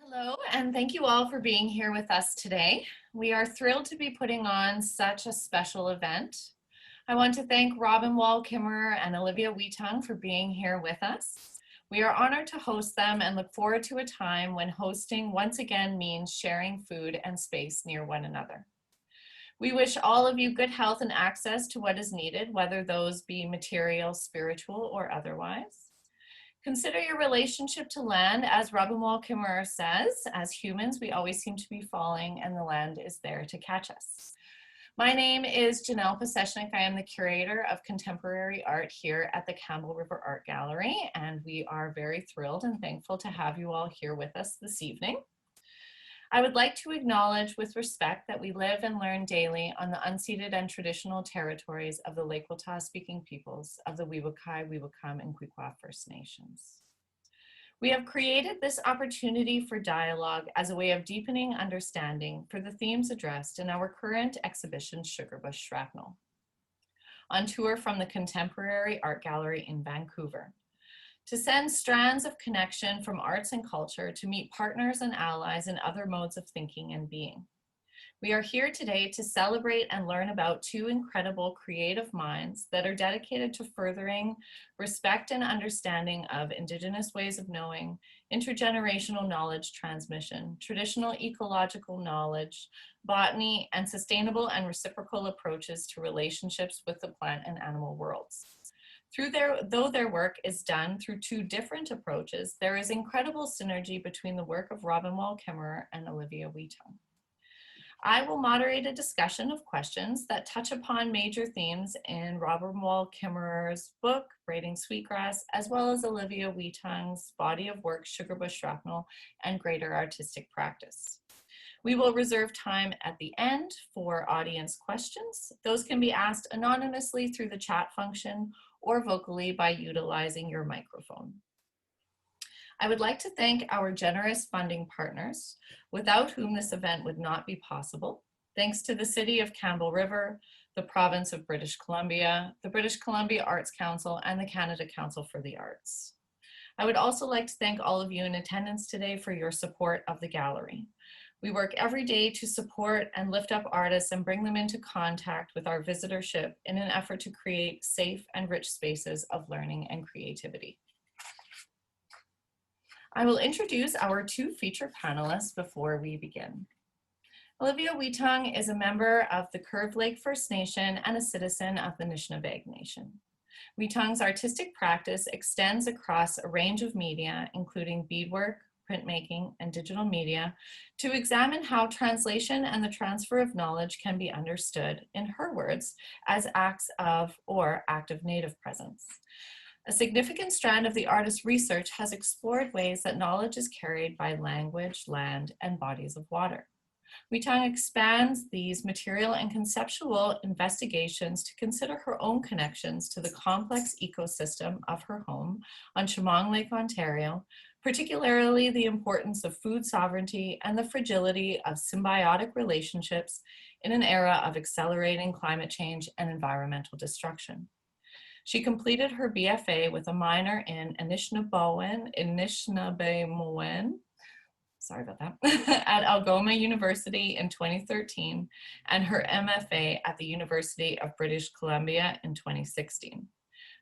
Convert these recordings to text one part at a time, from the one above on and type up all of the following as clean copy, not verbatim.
Hello, and thank you all for being here with us today. We are thrilled to be putting on such a special event. I want to thank Robin Wall Kimmerer and Olivia Whetung for being here with us. We are honored to host them and look forward to a time when hosting once again means sharing food and space near one another. We wish all of you good health and access to what is needed, whether those be material, spiritual, or otherwise. Consider your relationship to land. As Robin Wall Kimmerer says, as humans, we always seem to be falling and the land is there to catch us. My name is Janelle Pasechnik. I am the curator of contemporary art here at the Campbell River Art Gallery, and we are very thrilled and thankful to have you all here with us this evening. I would like to acknowledge with respect that we live and learn daily on the unceded and traditional territories of the Lake-Witaw speaking peoples of the Wewakai, Wewakam, and Kwikwah First Nations. We have created this opportunity for dialogue as a way of deepening understanding for the themes addressed in our current exhibition, Sugarbush Shrapnel, on tour from the Contemporary Art Gallery in Vancouver, to send strands of connection from arts and culture to meet partners and allies in other modes of thinking and being. We are here today to celebrate and learn about two incredible creative minds that are dedicated to furthering respect and understanding of Indigenous ways of knowing, intergenerational knowledge transmission, traditional ecological knowledge, botany, and sustainable and reciprocal approaches to relationships with the plant and animal worlds. Though their work is done through two different approaches, there is incredible synergy between the work of Robin Wall Kimmerer and Olivia Whetung. I will moderate a discussion of questions that touch upon major themes in Robin Wall Kimmerer's book, Braiding Sweetgrass, as well as Olivia Whetung's body of work, Sugarbush Shrapnel, and Greater Artistic Practice. We will reserve time at the end for audience questions. Those can be asked anonymously through the chat function or vocally by utilizing your microphone. I would like to thank our generous funding partners, without whom this event would not be possible. Thanks to the City of Campbell River, the Province of British Columbia, the British Columbia Arts Council, and the Canada Council for the Arts. I would also like to thank all of you in attendance today for your support of the gallery. We work every day to support and lift up artists and bring them into contact with our visitorship in an effort to create safe and rich spaces of learning and creativity. I will introduce our two feature panelists before we begin. Olivia Whetung is a member of the Curve Lake First Nation and a citizen of the Anishinaabe Nation. Whetung's artistic practice extends across a range of media, including beadwork, printmaking, and digital media, to examine how translation and the transfer of knowledge can be understood, in her words, as acts of or active native presence. A significant strand of the artist's research has explored ways that knowledge is carried by language, land, and bodies of water. Whetung expands these material and conceptual investigations to consider her own connections to the complex ecosystem of her home on Chemong Lake, Ontario, particularly the importance of food sovereignty and the fragility of symbiotic relationships in an era of accelerating climate change and environmental destruction. She completed her BFA with a minor in Anishinaabemowin, sorry about that, at Algoma University in 2013, and her MFA at the University of British Columbia in 2016.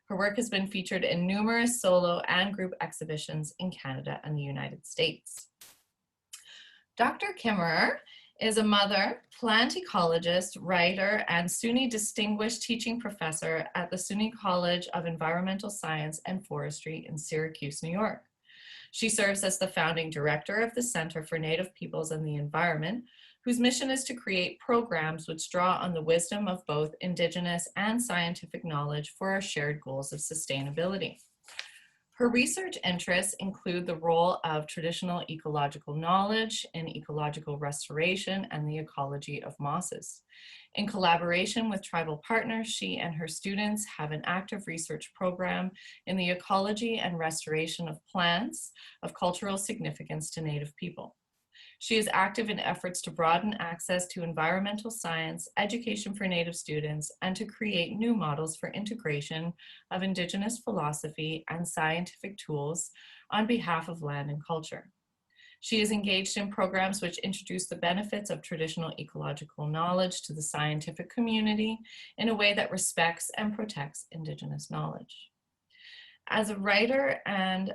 Her work has been featured in numerous solo and group exhibitions in Canada and the United States. Dr. Kimmerer is a mother, plant ecologist, writer, and SUNY Distinguished Teaching Professor at the SUNY College of Environmental Science and Forestry in Syracuse, New York. She serves as the founding director of the Center for Native Peoples and the Environment, whose mission is to create programs which draw on the wisdom of both Indigenous and scientific knowledge for our shared goals of sustainability. Her research interests include the role of traditional ecological knowledge in ecological restoration and the ecology of mosses. In collaboration with tribal partners, she and her students have an active research program in the ecology and restoration of plants of cultural significance to Native people. She is active in efforts to broaden access to environmental science, education for Native students, and to create new models for integration of Indigenous philosophy and scientific tools on behalf of land and culture. She is engaged in programs which introduce the benefits of traditional ecological knowledge to the scientific community in a way that respects and protects Indigenous knowledge. As a writer and,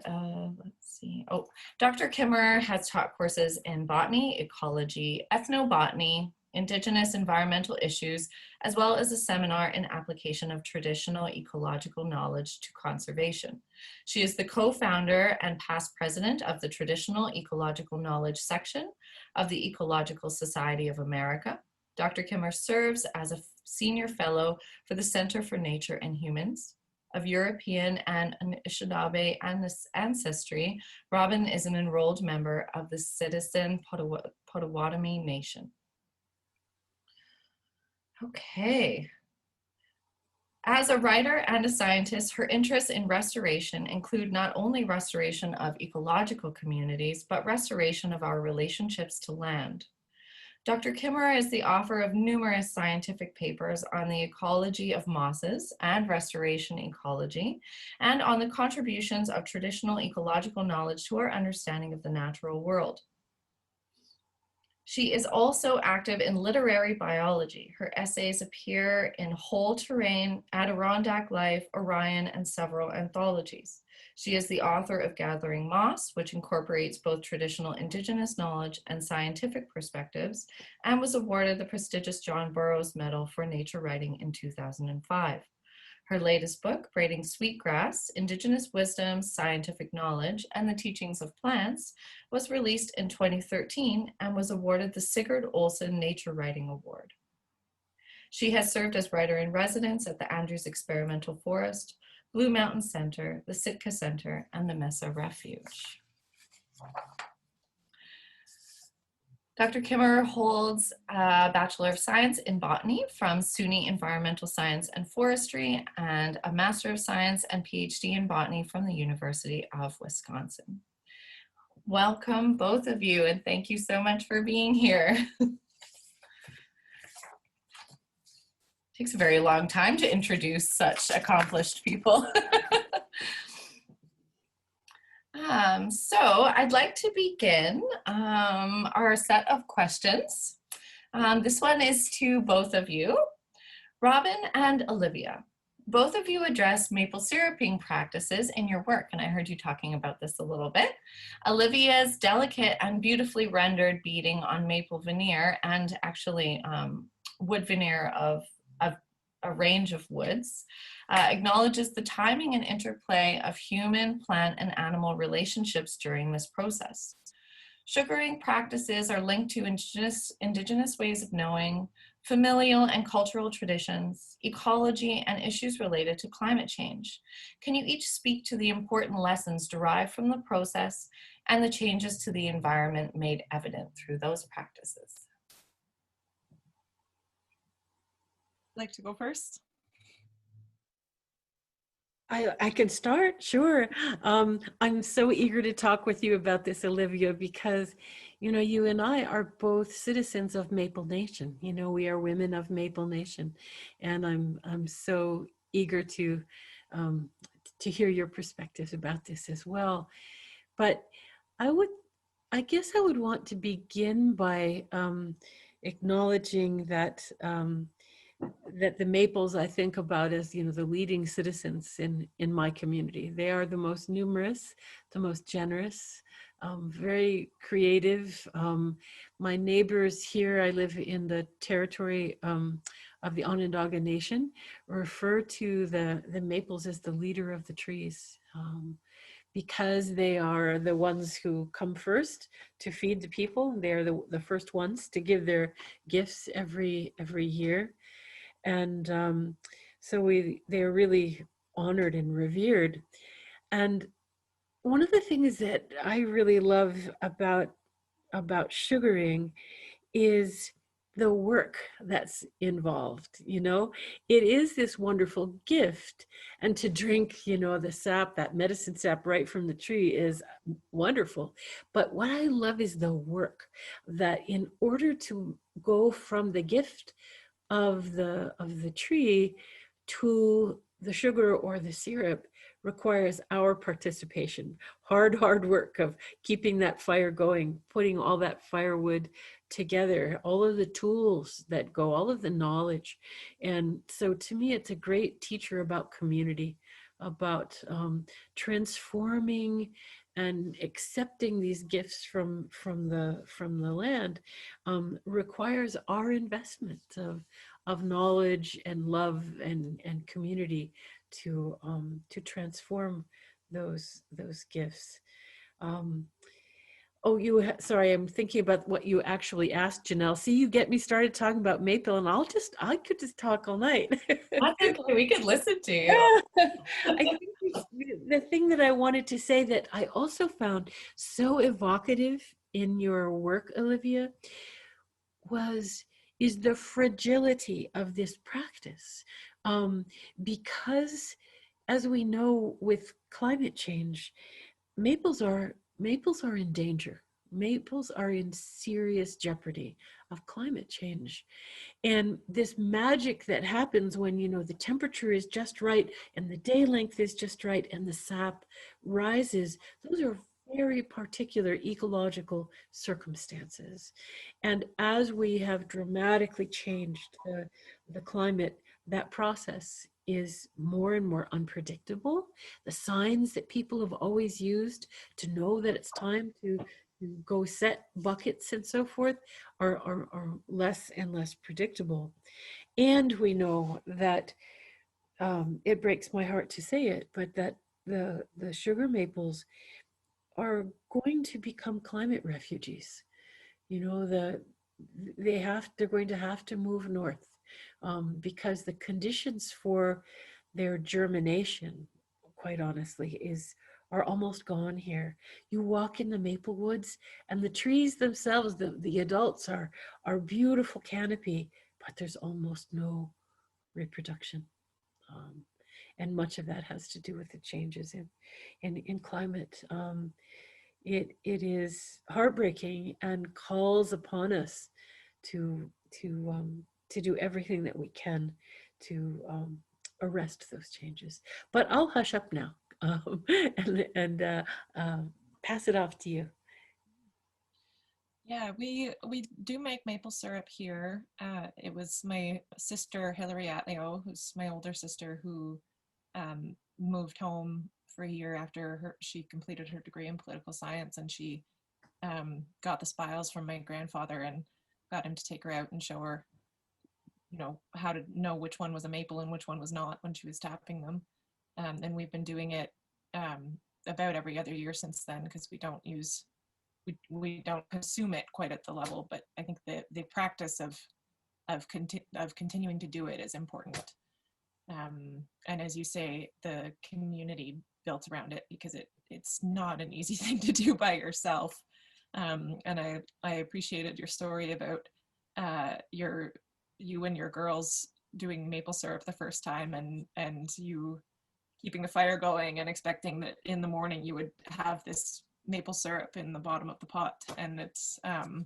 Dr. Kimmerer has taught courses in botany, ecology, ethnobotany, Indigenous environmental issues, as well as a seminar in application of traditional ecological knowledge to conservation. She is the co-founder and past president of the Traditional Ecological Knowledge section of the Ecological Society of America. Dr. Kimmerer serves as a senior fellow for the Center for Nature and Humans. Of European and Anishinaabe ancestry, Robin is an enrolled member of the Citizen Potawatomi Nation. Okay. As a writer and a scientist, her interests in restoration include not only restoration of ecological communities, but restoration of our relationships to land. Dr. Kimmerer is the author of numerous scientific papers on the ecology of mosses and restoration ecology, and on the contributions of traditional ecological knowledge to our understanding of the natural world. She is also active in literary biology. Her essays appear in Whole Terrain, Adirondack Life, Orion, and several anthologies. She is the author of Gathering Moss, which incorporates both traditional Indigenous knowledge and scientific perspectives, and was awarded the prestigious John Burroughs Medal for Nature Writing in 2005. Her latest book, Braiding Sweetgrass, Indigenous Wisdom, Scientific Knowledge, and the Teachings of Plants, was released in 2013 and was awarded the Sigurd Olson Nature Writing Award. She has served as writer-in-residence at the Andrews Experimental Forest, Blue Mountain Center, the Sitka Center, and the Mesa Refuge. Dr. Kimmerer holds a Bachelor of Science in Botany from SUNY Environmental Science and Forestry, and a Master of Science and PhD in Botany from the University of Wisconsin. Welcome, both of you, and thank you so much for being here. Takes a very long time to introduce such accomplished people. So I'd like to begin our set of questions. This one is to both of you. Robin and Olivia, both of you address maple syruping practices in your work, and I heard you talking about this a little bit. Olivia's delicate and beautifully rendered beading on maple veneer, and actually wood veneer of a range of woods, acknowledges the timing and interplay of human, plant, and animal relationships during this process. Sugaring practices are linked to indigenous ways of knowing, familial and cultural traditions, ecology, and issues related to climate change. Can you each speak to the important lessons derived from the process and the changes to the environment made evident through those practices? Like to go first? I can start, sure. I'm so eager to talk with you about this, Olivia, because, you know, you and I are both citizens of Maple Nation. You know, we are women of Maple Nation, and I'm so eager to hear your perspectives about this as well. But I guess I would want to begin by acknowledging that that the maples I think about as, you know, the leading citizens in my community. They are the most numerous, the most generous, very creative. My neighbors here, I live in the territory of the Onondaga Nation, refer to the maples as the leader of the trees. Because they are the ones who come first to feed the people. They're the first ones to give their gifts every year. And so they're really honored and revered. And one of the things that I really love about sugaring is the work that's involved. You know, it is this wonderful gift, and to drink, you know, the sap, that medicine sap right from the tree, is wonderful. But what I love is the work, that in order to go from the gift of the tree to the sugar or the syrup requires our participation, hard work of keeping that fire going, putting all that firewood together, all of the tools that go, all of the knowledge. And so to me, it's a great teacher about community, about transforming and accepting these gifts from the land, requires our investment of knowledge and love and community to transform those gifts. Oh, sorry, I'm thinking about what you actually asked, Janelle. See, you get me started talking about maple, and I could just talk all night. That's okay. We could listen to you. I think the thing that I wanted to say that I also found so evocative in your work, Olivia, is the fragility of this practice. Because as we know with climate change, maples are in danger. Maples are in serious jeopardy of climate change. And this magic that happens when, you know, the temperature is just right and the day length is just right and the sap rises, those are very particular ecological circumstances. And as we have dramatically changed the climate, that process is more and more unpredictable. The signs that people have always used to know that it's time to go set buckets and so forth are less and less predictable. And we know that it breaks my heart to say it, but that the sugar maples are going to become climate refugees. You know, they're going to have to move north because the conditions for their germination, quite honestly, are almost gone here. You walk in the maple woods and the trees themselves, the adults are beautiful canopy, but there's almost no reproduction. And much of that has to do with the changes in climate. It is heartbreaking and calls upon us to do everything that we can to arrest those changes. But I'll hush up now and pass it off to you. Yeah, we do make maple syrup here. It was my sister Hilary Atleo, who's my older sister, who moved home for a year after she completed her degree in political science, and she got the spiles from my grandfather and got him to take her out and show her, you know, how to know which one was a maple and which one was not when she was tapping them. And we've been doing it about every other year since then, because we don't consume it quite at the level, but I think the practice of continuing to do it is important. And as you say, the community built around it, because it's not an easy thing to do by yourself. And I appreciated your story about you and your girls doing maple syrup the first time, and you keeping the fire going and expecting that in the morning you would have this maple syrup in the bottom of the pot, and it's and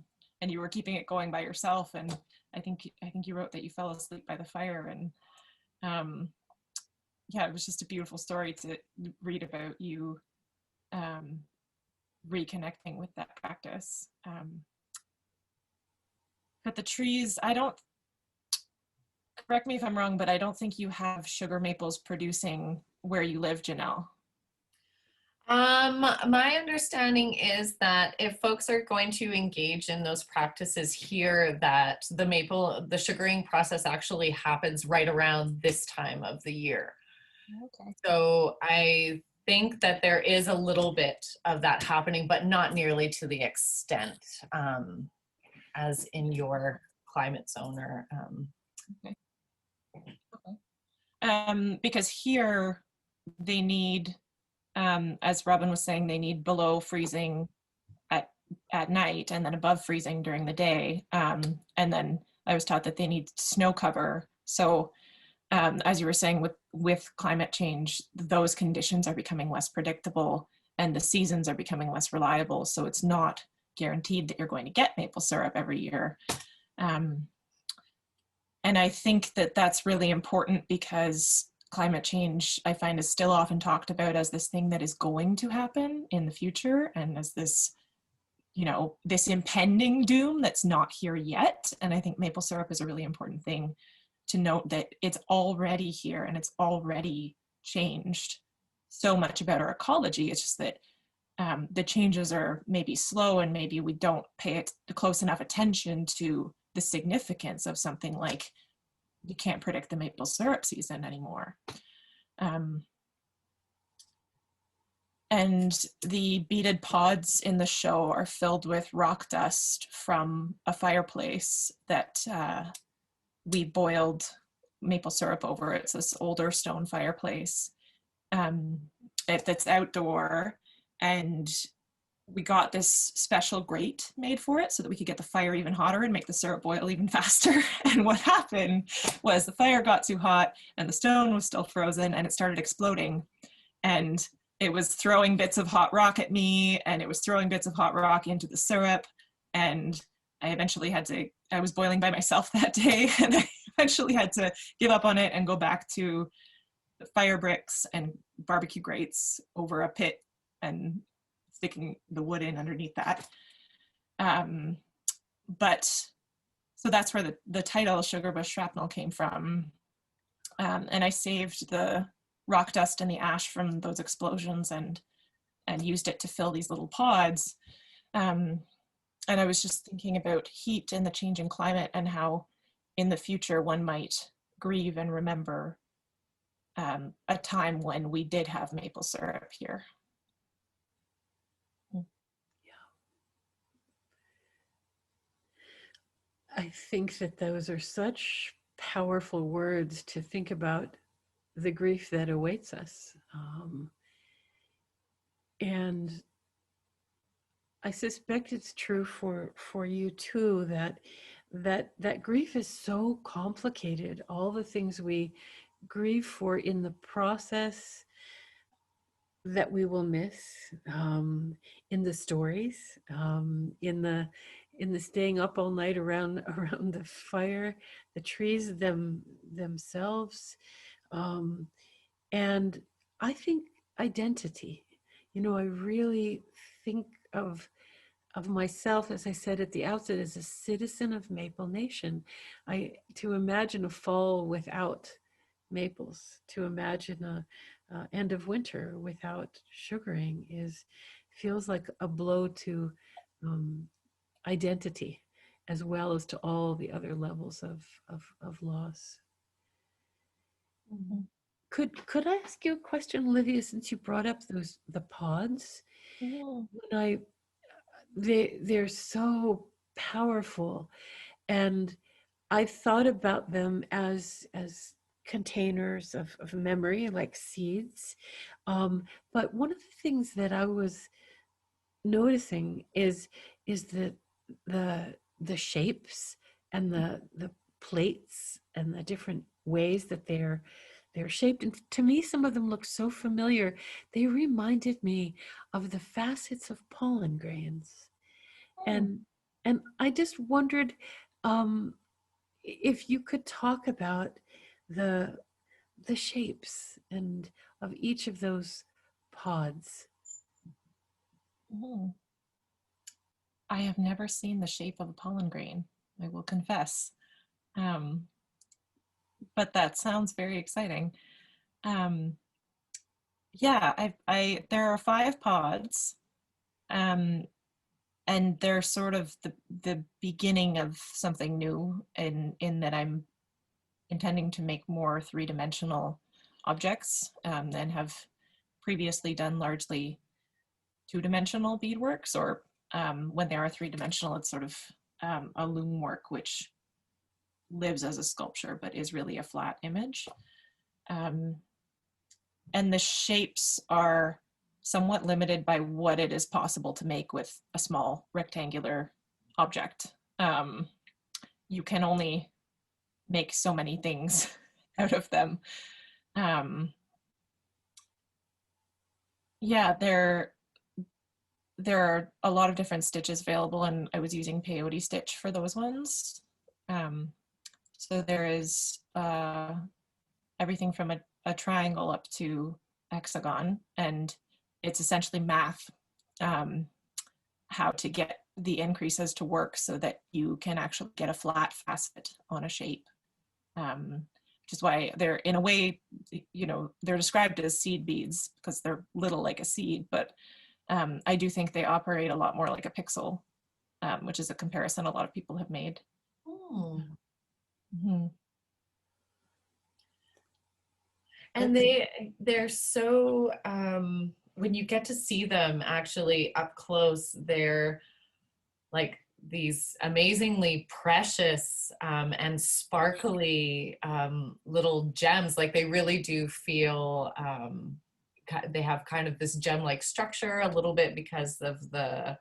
you were keeping it going by yourself. And I think you wrote that you fell asleep by the fire, and yeah, it was just a beautiful story to read about you reconnecting with that practice. But the trees, correct me if I'm wrong, but I don't think you have sugar maples producing where you live, Janelle. My understanding is that if folks are going to engage in those practices here, that the sugaring process actually happens right around this time of the year. Okay. So I think that there is a little bit of that happening, but not nearly to the extent as in your climate zone or Okay. Because here they need, as Robin was saying, they need below freezing at night and then above freezing during the day. And then I was taught that they need snow cover. So as you were saying, with climate change, those conditions are becoming less predictable and the seasons are becoming less reliable. So it's not guaranteed that you're going to get maple syrup every year. And I think that that's really important, because climate change, I find, is still often talked about as this thing that is going to happen in the future, and as this, you know, this impending doom that's not here yet. And I think maple syrup is a really important thing to note, that it's already here and it's already changed so much about our ecology. It's just that the changes are maybe slow, and maybe we don't pay it close enough attention to the significance of something like, you can't predict the maple syrup season anymore. And the beaded pods in the show are filled with rock dust from a fireplace that we boiled maple syrup over. It's this older stone fireplace that's outdoor, and we got this special grate made for it so that we could get the fire even hotter and make the syrup boil even faster. And what happened was the fire got too hot and the stone was still frozen, and it started exploding, and it was throwing bits of hot rock at me, and it was throwing bits of hot rock into the syrup. And I eventually I was boiling by myself that day, and I eventually had to give up on it and go back to the fire bricks and barbecue grates over a pit and sticking the wood in underneath that. But so that's where the title Sugarbush Shrapnel came from. And I saved the rock dust and the ash from those explosions and used it to fill these little pods. And I was just thinking about heat and the changing climate, and how in the future one might grieve and remember a time when we did have maple syrup here. I think that those are such powerful words to think about the grief that awaits us. And I suspect it's true for you too, that grief is so complicated. All the things we grieve for in the process that we will miss, in the stories, in the staying up all night around the fire, the trees themselves, and I think identity. You know, I really think of myself, as I said at the outset, as a citizen of Maple Nation. To imagine a fall without maples, to imagine a end of winter without sugaring feels like a blow to identity, as well as to all the other levels of loss. Mm-hmm. Could I ask you a question, Olivia, since you brought up the pods? Mm-hmm. They're so powerful, and I thought about them as containers of memory, like seeds. But one of the things that I was noticing is the shapes and the plates and the different ways that they're shaped. And to me, some of them look so familiar. They reminded me of the facets of pollen grains. And I just wondered if you could talk about the shapes and of each of those pods. Mm-hmm. I have never seen the shape of a pollen grain, I will confess. But that sounds very exciting. Yeah, there are 5 pods, and they're sort of the beginning of something new in that I'm intending to make more 3-dimensional objects, and have previously done largely 2-dimensional beadworks, or when they are 3-dimensional, it's sort of a loom work, which lives as a sculpture but is really a flat image. And the shapes are somewhat limited by what it is possible to make with a small rectangular object. You can only make so many things out of them. Yeah, there are a lot of different stitches available, and I was using peyote stitch for those ones. So there is everything from a triangle up to hexagon, and it's essentially math, how to get the increases to work so that you can actually get a flat facet on a shape. Which is why they're, in a way, you know, they're described as seed beads because they're little like a seed, but I do think they operate a lot more like a pixel, which is a comparison a lot of people have made. Mm-hmm. And they're so, when you get to see them actually up close, they're like these amazingly precious and sparkly little gems. Like they really do feel, they have kind of this gem-like structure a little bit because of the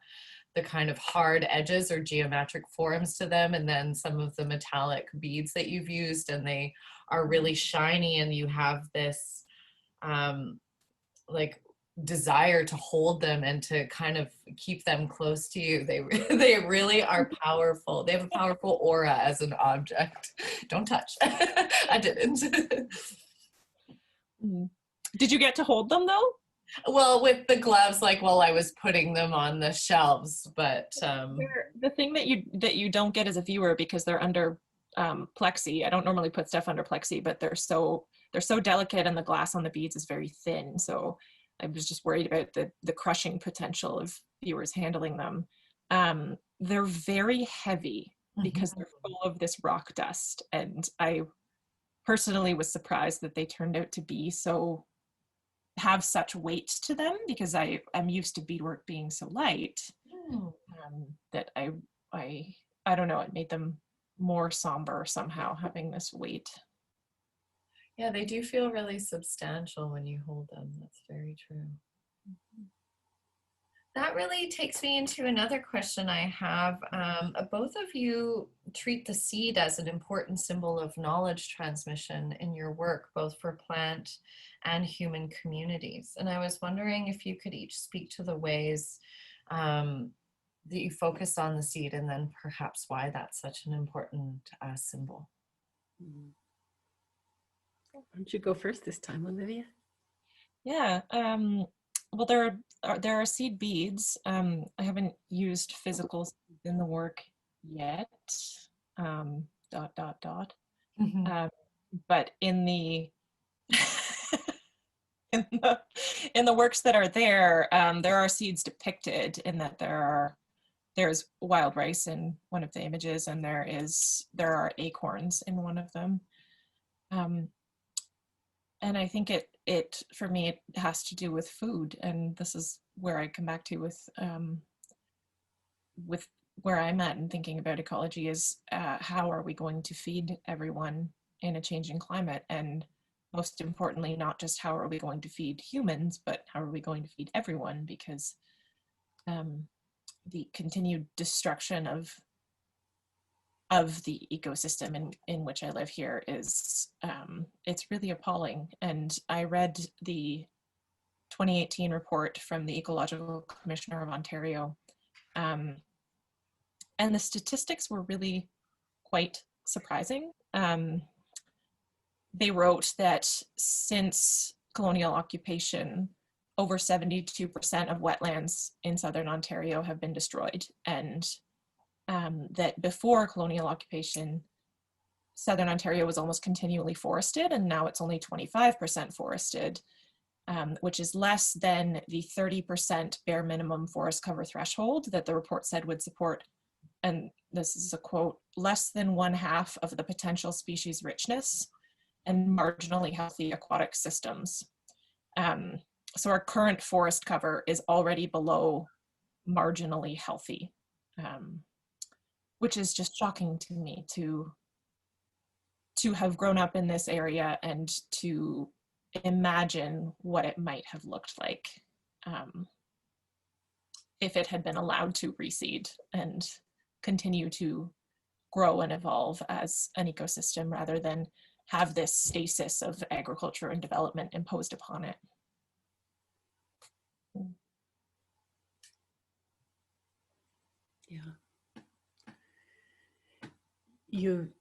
kind of hard edges or geometric forms to them, and then some of the metallic beads that you've used, and they are really shiny, and you have this like desire to hold them and to kind of keep them close to you. They really are powerful. They have a powerful aura as an object. Don't touch. I didn't. Did you get to hold them though? Well, with the gloves, like while I was putting them on the shelves, but the thing that you don't get as a viewer, because they're under plexi. I don't normally put stuff under plexi, but they're so delicate, and the glass on the beads is very thin. So I was just worried about the crushing potential of viewers handling them. They're very heavy because they're full of this rock dust, and I personally was surprised that they turned out to be have such weight to them, because I'm used to beadwork being so light, that I don't know, it made them more somber somehow, having this weight. Yeah, they do feel really substantial when you hold them. That's very true. That really takes me into another question I have. Both of you treat the seed as an important symbol of knowledge transmission in your work, both for plant and human communities. And I was wondering if you could each speak to the ways that you focus on the seed, and then perhaps why that's such an important symbol. Why don't you go first this time, Olivia? Yeah. Well, there are seed beads. I haven't used physical seeds in the work yet. But in the in the works that are there are seeds depicted, in that there's wild rice in one of the images, and there are acorns in one of them. And I think it for me, it has to do with food, and this is where I come back to with where I'm at in thinking about ecology, is how are we going to feed everyone in a changing climate, and most importantly, not just how are we going to feed humans, but how are we going to feed everyone, because the continued destruction of the ecosystem in which I live here is, it's really appalling. And I read the 2018 report from the Ecological Commissioner of Ontario, and the statistics were really quite surprising. They wrote that since colonial occupation, over 72% of wetlands in southern Ontario have been destroyed, and that before colonial occupation, southern Ontario was almost continually forested, and now it's only 25% forested, which is less than the 30% bare minimum forest cover threshold that the report said would support, and this is a quote, less than 1/2 of the potential species richness and marginally healthy aquatic systems. So our current forest cover is already below marginally healthy, which is just shocking to me to have grown up in this area and to imagine what it might have looked like if it had been allowed to reseed and continue to grow and evolve as an ecosystem, rather than have this stasis of agriculture and development imposed upon it. Yeah. You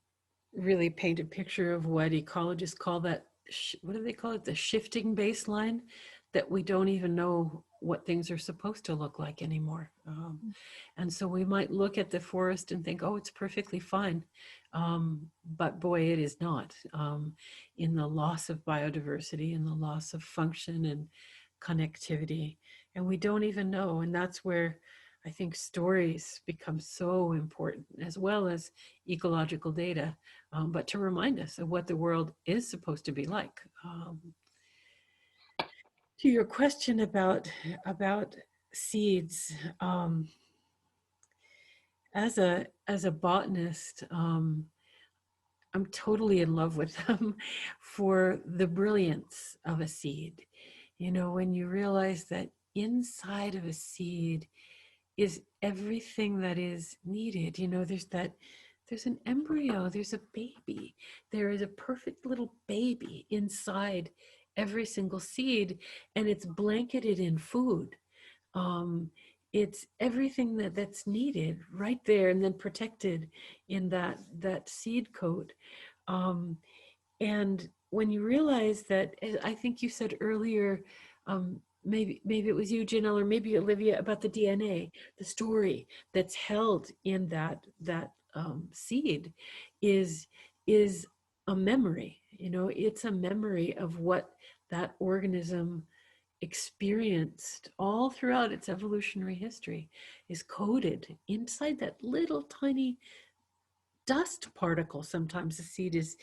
really paint a picture of what ecologists call that what do they call it? The shifting baseline, that we don't even know what things are supposed to look like anymore. And so we might look at the forest and think, oh, it's perfectly fine. But boy, it is not. In the loss of biodiversity, in the loss of function and connectivity. And we don't even know. And that's where I think stories become so important, as well as ecological data, but to remind us of what the world is supposed to be like. To your question about seeds, as a botanist, I'm totally in love with them for the brilliance of a seed. You know, when you realize that inside of a seed is everything that is needed. You know, there's an embryo, there's a baby, there is a perfect little baby inside every single seed, and it's blanketed in food. It's everything that's needed right there, and then protected in that seed coat. And when you realize that, I think you said earlier, maybe it was you, Janelle, or maybe Olivia, about the DNA, the story that's held in that seed is a memory. You know, it's a memory of what that organism experienced all throughout its evolutionary history, is coded inside that little tiny dust particle. Sometimes the seed is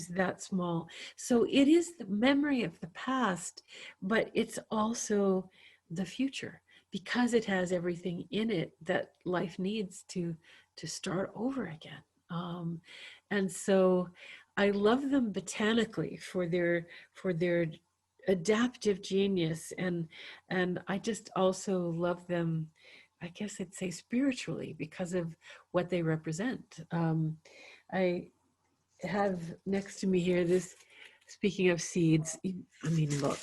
that small. So it is the memory of the past, but it's also the future, because it has everything in it that life needs to start over again. And so I love them botanically for their adaptive genius, and I just also love them, I guess I'd say, spiritually, because of what they represent. I have next to me here this, speaking of seeds, I mean, look,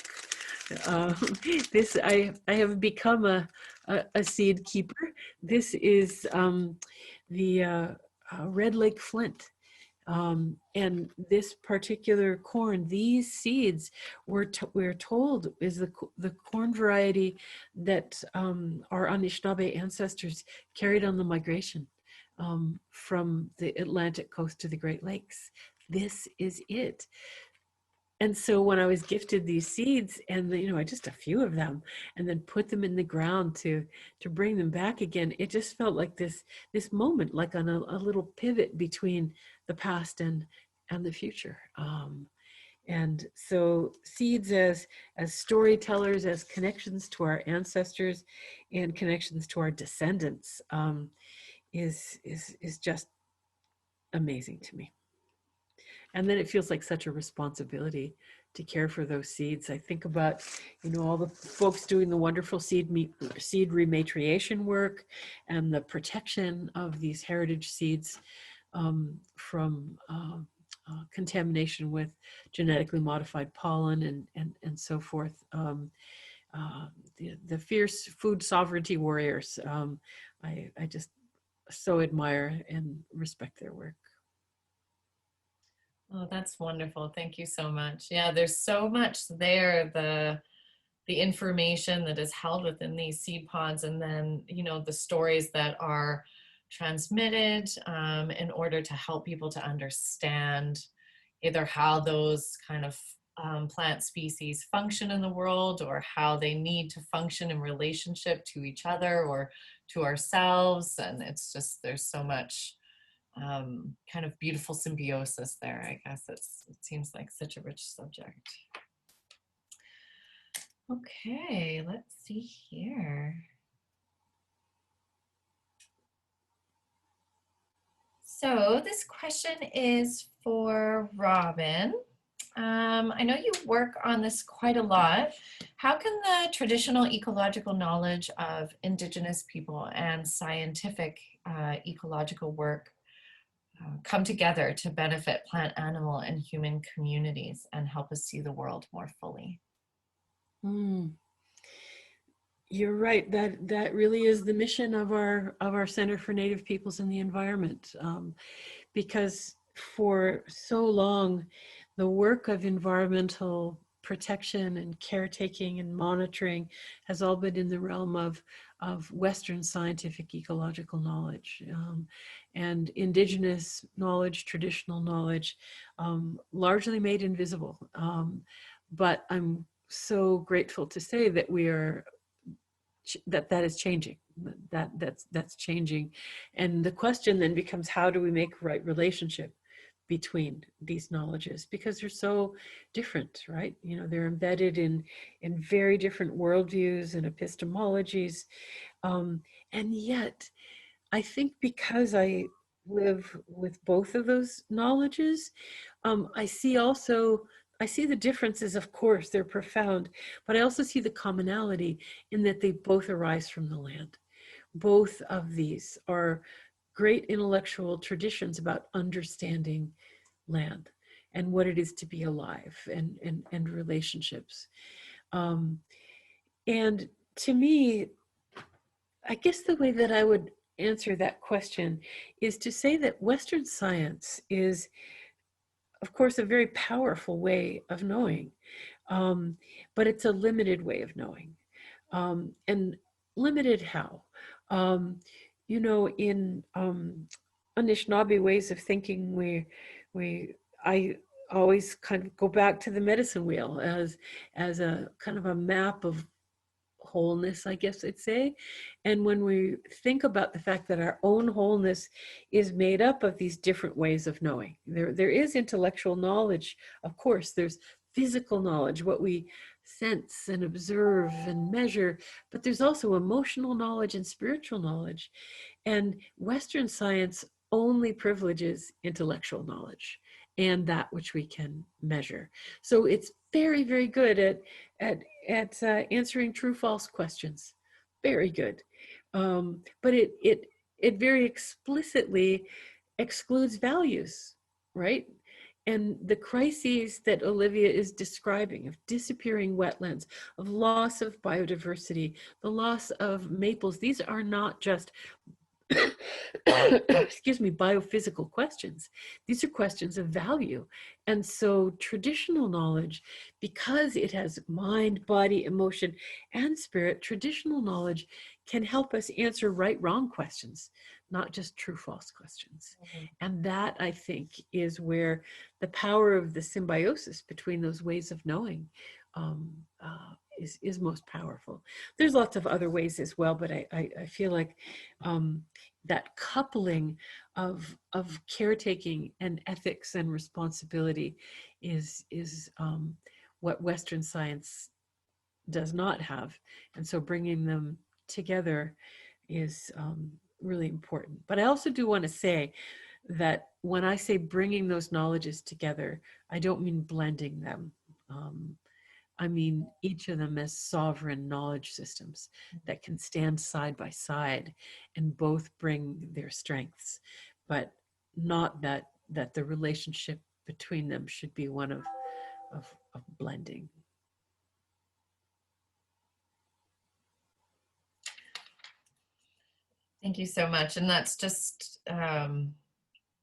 this, I have become a seed keeper. This is the Red Lake Flint. And this particular corn, these seeds we're told is the corn variety that our Anishinaabe ancestors carried on the migration from the Atlantic coast to the Great Lakes. This is it. And so when I was gifted these seeds, and you know, just a few of them, and then put them in the ground to bring them back again, it just felt like this moment, like on a little pivot between the past and the future. And so seeds as storytellers, as connections to our ancestors and connections to our descendants, is just amazing to me. And then it feels like such a responsibility to care for those seeds. I think about, you know, all the folks doing the wonderful seed rematriation work and the protection of these heritage seeds from contamination with genetically modified pollen and so forth. The fierce food sovereignty warriors, I just so admire and respect their work. Oh, that's wonderful. Thank you so much. Yeah, there's so much there, the information that is held within these seed pods, and then, you know, the stories that are transmitted in order to help people to understand either how those kind of plant species function in the world, or how they need to function in relationship to each other or to ourselves. And it's just, there's so much kind of beautiful symbiosis there. I guess it seems like such a rich subject. Okay, let's see here. So this question is for Robin. I know you work on this quite a lot. How can the traditional ecological knowledge of Indigenous people and scientific ecological work come together to benefit plant, animal, and human communities and help us see the world more fully? You're right. That really is the mission of our Center for Native Peoples and the Environment, because for so long the work of environmental protection and caretaking and monitoring has all been in the realm of Western scientific ecological knowledge, and indigenous knowledge, traditional knowledge, largely made invisible. But I'm so grateful to say that we are that is changing. That's changing, and the question then becomes, how do we make right relationship between these knowledges, because they're so different, right? You know, they're embedded in very different worldviews and epistemologies, and yet I think because I live with both of those knowledges, I see the differences. Of course, they're profound, but I also see the commonality in that they both arise from the land. Both of these are great intellectual traditions about understanding land and what it is to be alive, and relationships. And to me, I guess the way that I would answer that question is to say that Western science is, of course, a very powerful way of knowing, but it's a limited way of knowing. And limited how? You know, in Anishinaabe ways of thinking, I always kind of go back to the medicine wheel as a kind of a map of wholeness, I guess I'd say. And when we think about the fact that our own wholeness is made up of these different ways of knowing, there is intellectual knowledge, of course, there's physical knowledge, what we sense and observe and measure, but there's also emotional knowledge and spiritual knowledge. And Western science only privileges intellectual knowledge and that which we can measure. So it's very, very good at answering true-false questions. Very good. But it very explicitly excludes values, right? And the crises that Olivia is describing of disappearing wetlands, of loss of biodiversity, the loss of maples, these are not just excuse me, biophysical questions. These are questions of value. And so traditional knowledge, because it has mind, body, emotion, and spirit, traditional knowledge can help us answer right, wrong questions, not just true, false questions. Mm-hmm. And that, I think, is where the power of the symbiosis between those ways of knowing is most powerful. There's lots of other ways as well, but I feel like that coupling of caretaking and ethics and responsibility is what Western science does not have, and so bringing them together is really important. But I also do want to say that when I say bringing those knowledges together, I don't mean blending them. I mean each of them as sovereign knowledge systems that can stand side by side and both bring their strengths, but not that the relationship between them should be one of blending. Thank you so much. And that's just,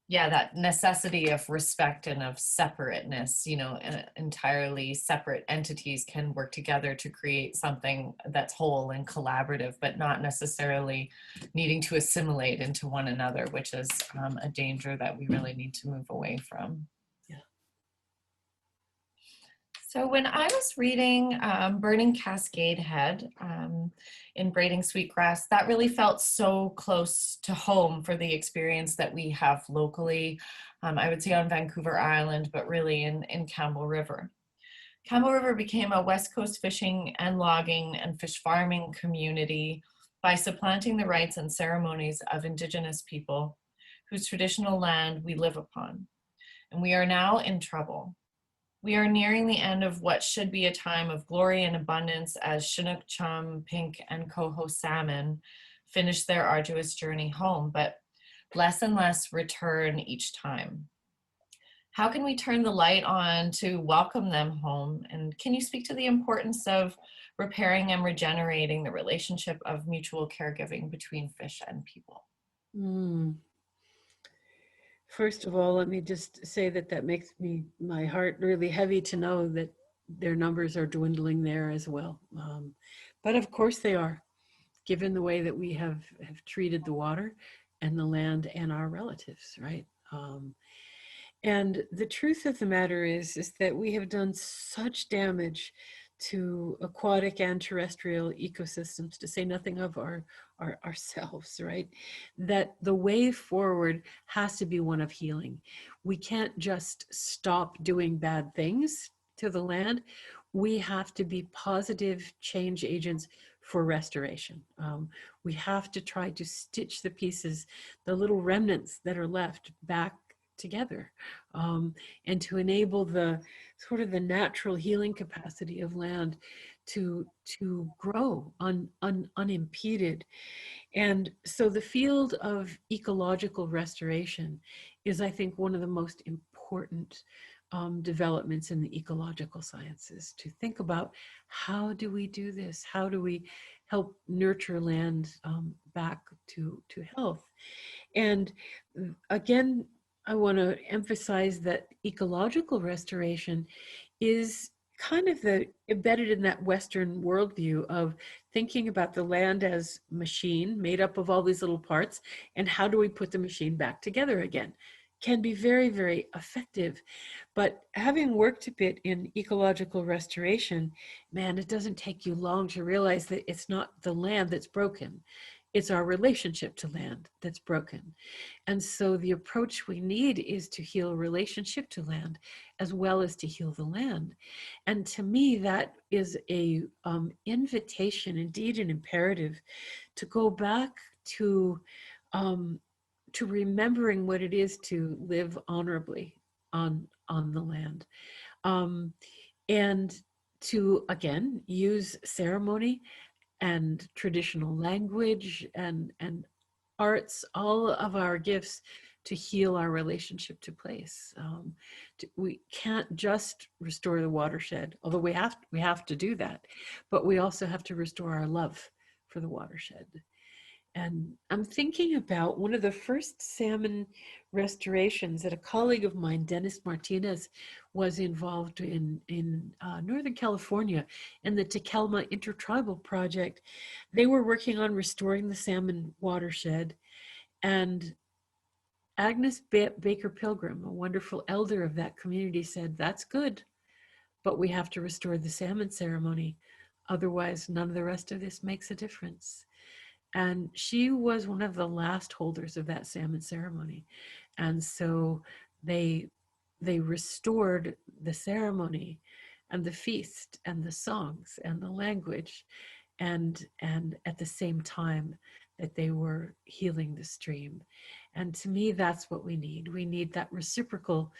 yeah, that necessity of respect and of separateness, you know, entirely separate entities can work together to create something that's whole and collaborative, but not necessarily needing to assimilate into one another, which is a danger that we really need to move away from. So when I was reading Burning Cascade Head in Braiding Sweetgrass, that really felt so close to home for the experience that we have locally, I would say on Vancouver Island, but really in Campbell River. Campbell River became a West Coast fishing and logging and fish farming community by supplanting the rites and ceremonies of Indigenous people whose traditional land we live upon. And we are now in trouble. We are nearing the end of what should be a time of glory and abundance as Chinook chum, pink, and coho salmon finish their arduous journey home, but less and less return each time. How can we turn the light on to welcome them home? And can you speak to the importance of repairing and regenerating the relationship of mutual caregiving between fish and people? First of all, let me just say that that makes my heart really heavy to know that their numbers are dwindling there as well. But of course they are, given the way that we have treated the water and the land and our relatives, right? And the truth of the matter is that we have done such damage to aquatic and terrestrial ecosystems, to say nothing of ourselves, right? That the way forward has to be one of healing. We can't just stop doing bad things to the land. We have to be positive change agents for restoration. We have to try to stitch the pieces, the little remnants that are left, back together, and to enable the sort of the natural healing capacity of land to grow unimpeded. And so the field of ecological restoration is, I think, one of the most important developments in the ecological sciences, to think about how do we do this? How do we help nurture land back to health? And again, I want to emphasize that ecological restoration is kind of embedded in that Western worldview of thinking about the land as machine made up of all these little parts, and how do we put the machine back together again? Can be very, very effective. But having worked a bit in ecological restoration, man, it doesn't take you long to realize that it's not the land that's broken. It's our relationship to land that's broken. And so the approach we need is to heal relationship to land as well as to heal the land. And to me, that is a invitation, indeed an imperative, to go back to remembering what it is to live honorably on the land, and to again use ceremony and traditional language and arts, all of our gifts, to heal our relationship to place. We can't just restore the watershed, although we have to do that, but we also have to restore our love for the watershed. And I'm thinking about one of the first salmon restorations that a colleague of mine, Dennis Martinez, was involved in Northern California in the Tekelma Intertribal Project. They were working on restoring the salmon watershed. And Agnes Baker Pilgrim, a wonderful elder of that community, said, "That's good, but we have to restore the salmon ceremony. Otherwise, none of the rest of this makes a difference." And she was one of the last holders of that salmon ceremony. And so they restored the ceremony and the feast and the songs and the language, and at the same time that they were healing the stream. And to me, that's what we need. We need that reciprocal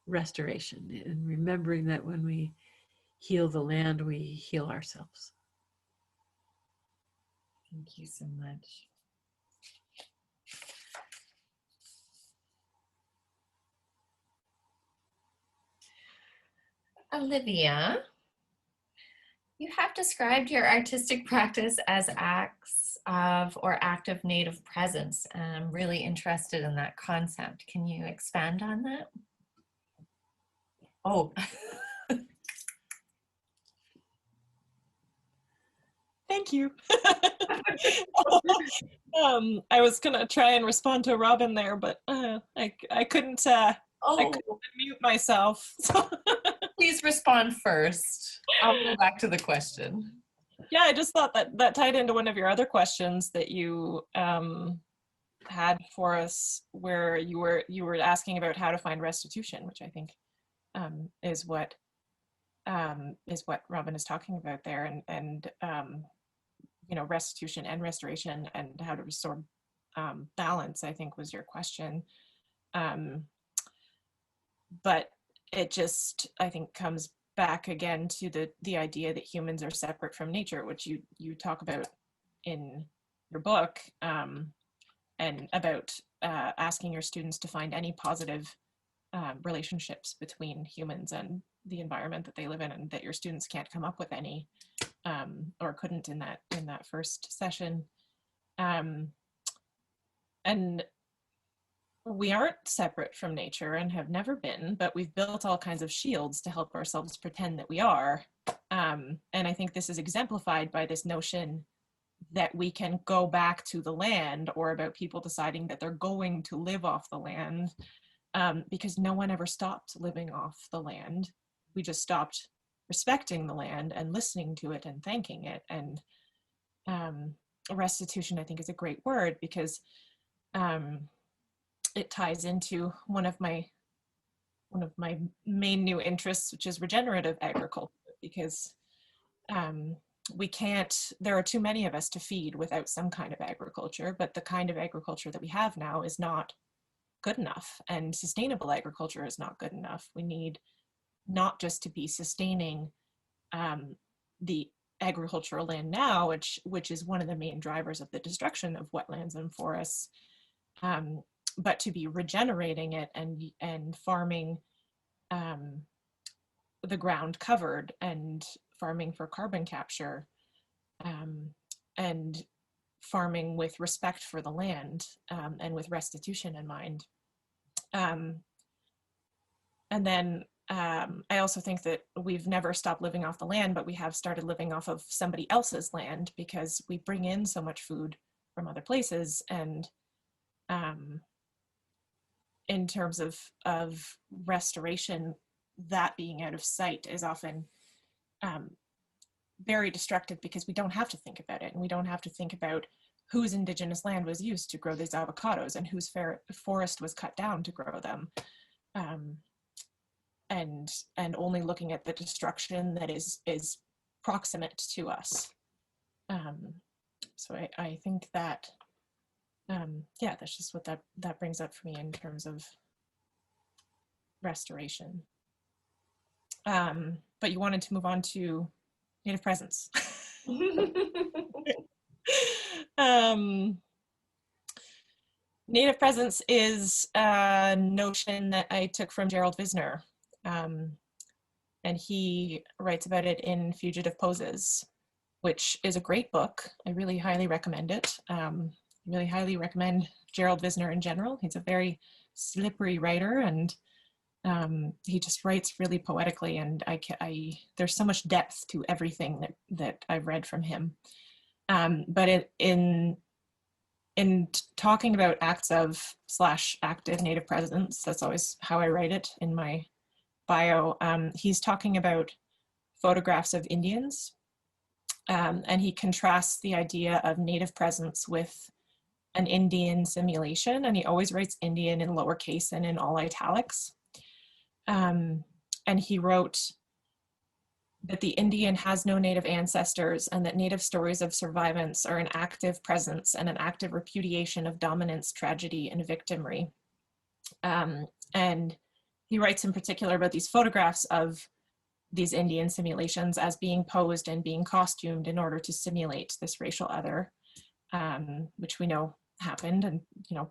restoration, and remembering that when we heal the land, we heal ourselves. Thank you so much. Olivia, you have described your artistic practice as acts of or active native presence, and I'm really interested in that concept. Can you expand on that? Oh. Thank you. I was gonna try and respond to Robin there, but I couldn't. I couldn't mute myself. So. Please respond first. I'll go back to the question. Yeah, I just thought that tied into one of your other questions that you had for us, where you were asking about how to find restitution, which I think is what Robin is talking about there, and you know, restitution and restoration and how to restore balance, I think was your question. But it just, I think, comes back again to the idea that humans are separate from nature, which you talk about in your book, and about asking your students to find any positive relationships between humans and the environment that they live in, and that your students can't come up with any, or couldn't in that first session. And we aren't separate from nature and have never been, but we've built all kinds of shields to help ourselves pretend that we are. And I think this is exemplified by this notion that we can go back to the land, or about people deciding that they're going to live off the land, because no one ever stopped living off the land. We just stopped respecting the land and listening to it and thanking it. And restitution, I think, is a great word, because it ties into one of my main new interests, which is regenerative agriculture, because there are too many of us to feed without some kind of agriculture, but the kind of agriculture that we have now is not good enough, and sustainable agriculture is not good enough. We need not just to be sustaining the agricultural land now, which is one of the main drivers of the destruction of wetlands and forests, but to be regenerating it and farming the ground covered, and farming for carbon capture, and farming with respect for the land, and with restitution in mind. And then I also think that we've never stopped living off the land, but we have started living off of somebody else's land, because we bring in so much food from other places. And in terms of restoration, that being out of sight is often very destructive, because we don't have to think about it, and we don't have to think about whose indigenous land was used to grow these avocados and whose forest was cut down to grow them, and only looking at the destruction that is proximate to us. So I think that yeah, that's just what that brings up for me in terms of restoration. But you wanted to move on to native presence. Native presence is a notion that I took from Gerald Visner, and he writes about it in Fugitive Poses, which is a great book. I really highly recommend it. Really highly recommend Gerald Visner in general. He's a very slippery writer, and he just writes really poetically, and there's so much depth to everything that I've read from him. But in talking about acts of / active native presence, that's always how I write it in my bio, he's talking about photographs of Indians, and he contrasts the idea of native presence with an Indian simulation, and he always writes Indian in lowercase and in all italics. And he wrote that the Indian has no native ancestors, and that native stories of survivance are an active presence and an active repudiation of dominance, tragedy, and victimry. And he writes in particular about these photographs of these Indian simulations as being posed and being costumed in order to simulate this racial other, which we know happened, and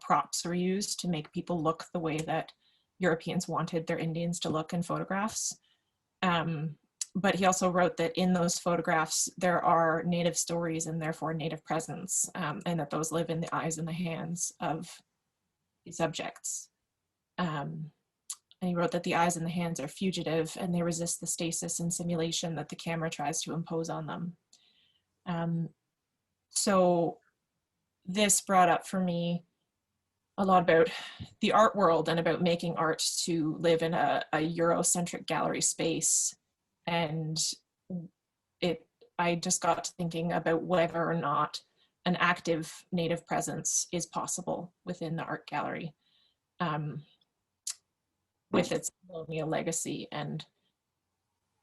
props were used to make people look the way that Europeans wanted their Indians to look in photographs. But he also wrote that in those photographs there are native stories and therefore native presence, and that those live in the eyes and the hands of the subjects. And he wrote that the eyes and the hands are fugitive, and they resist the stasis and simulation that the camera tries to impose on them. So this brought up for me a lot about the art world and about making art to live in a Eurocentric gallery space. And I just got to thinking about whether or not an active native presence is possible within the art gallery, with its colonial legacy. And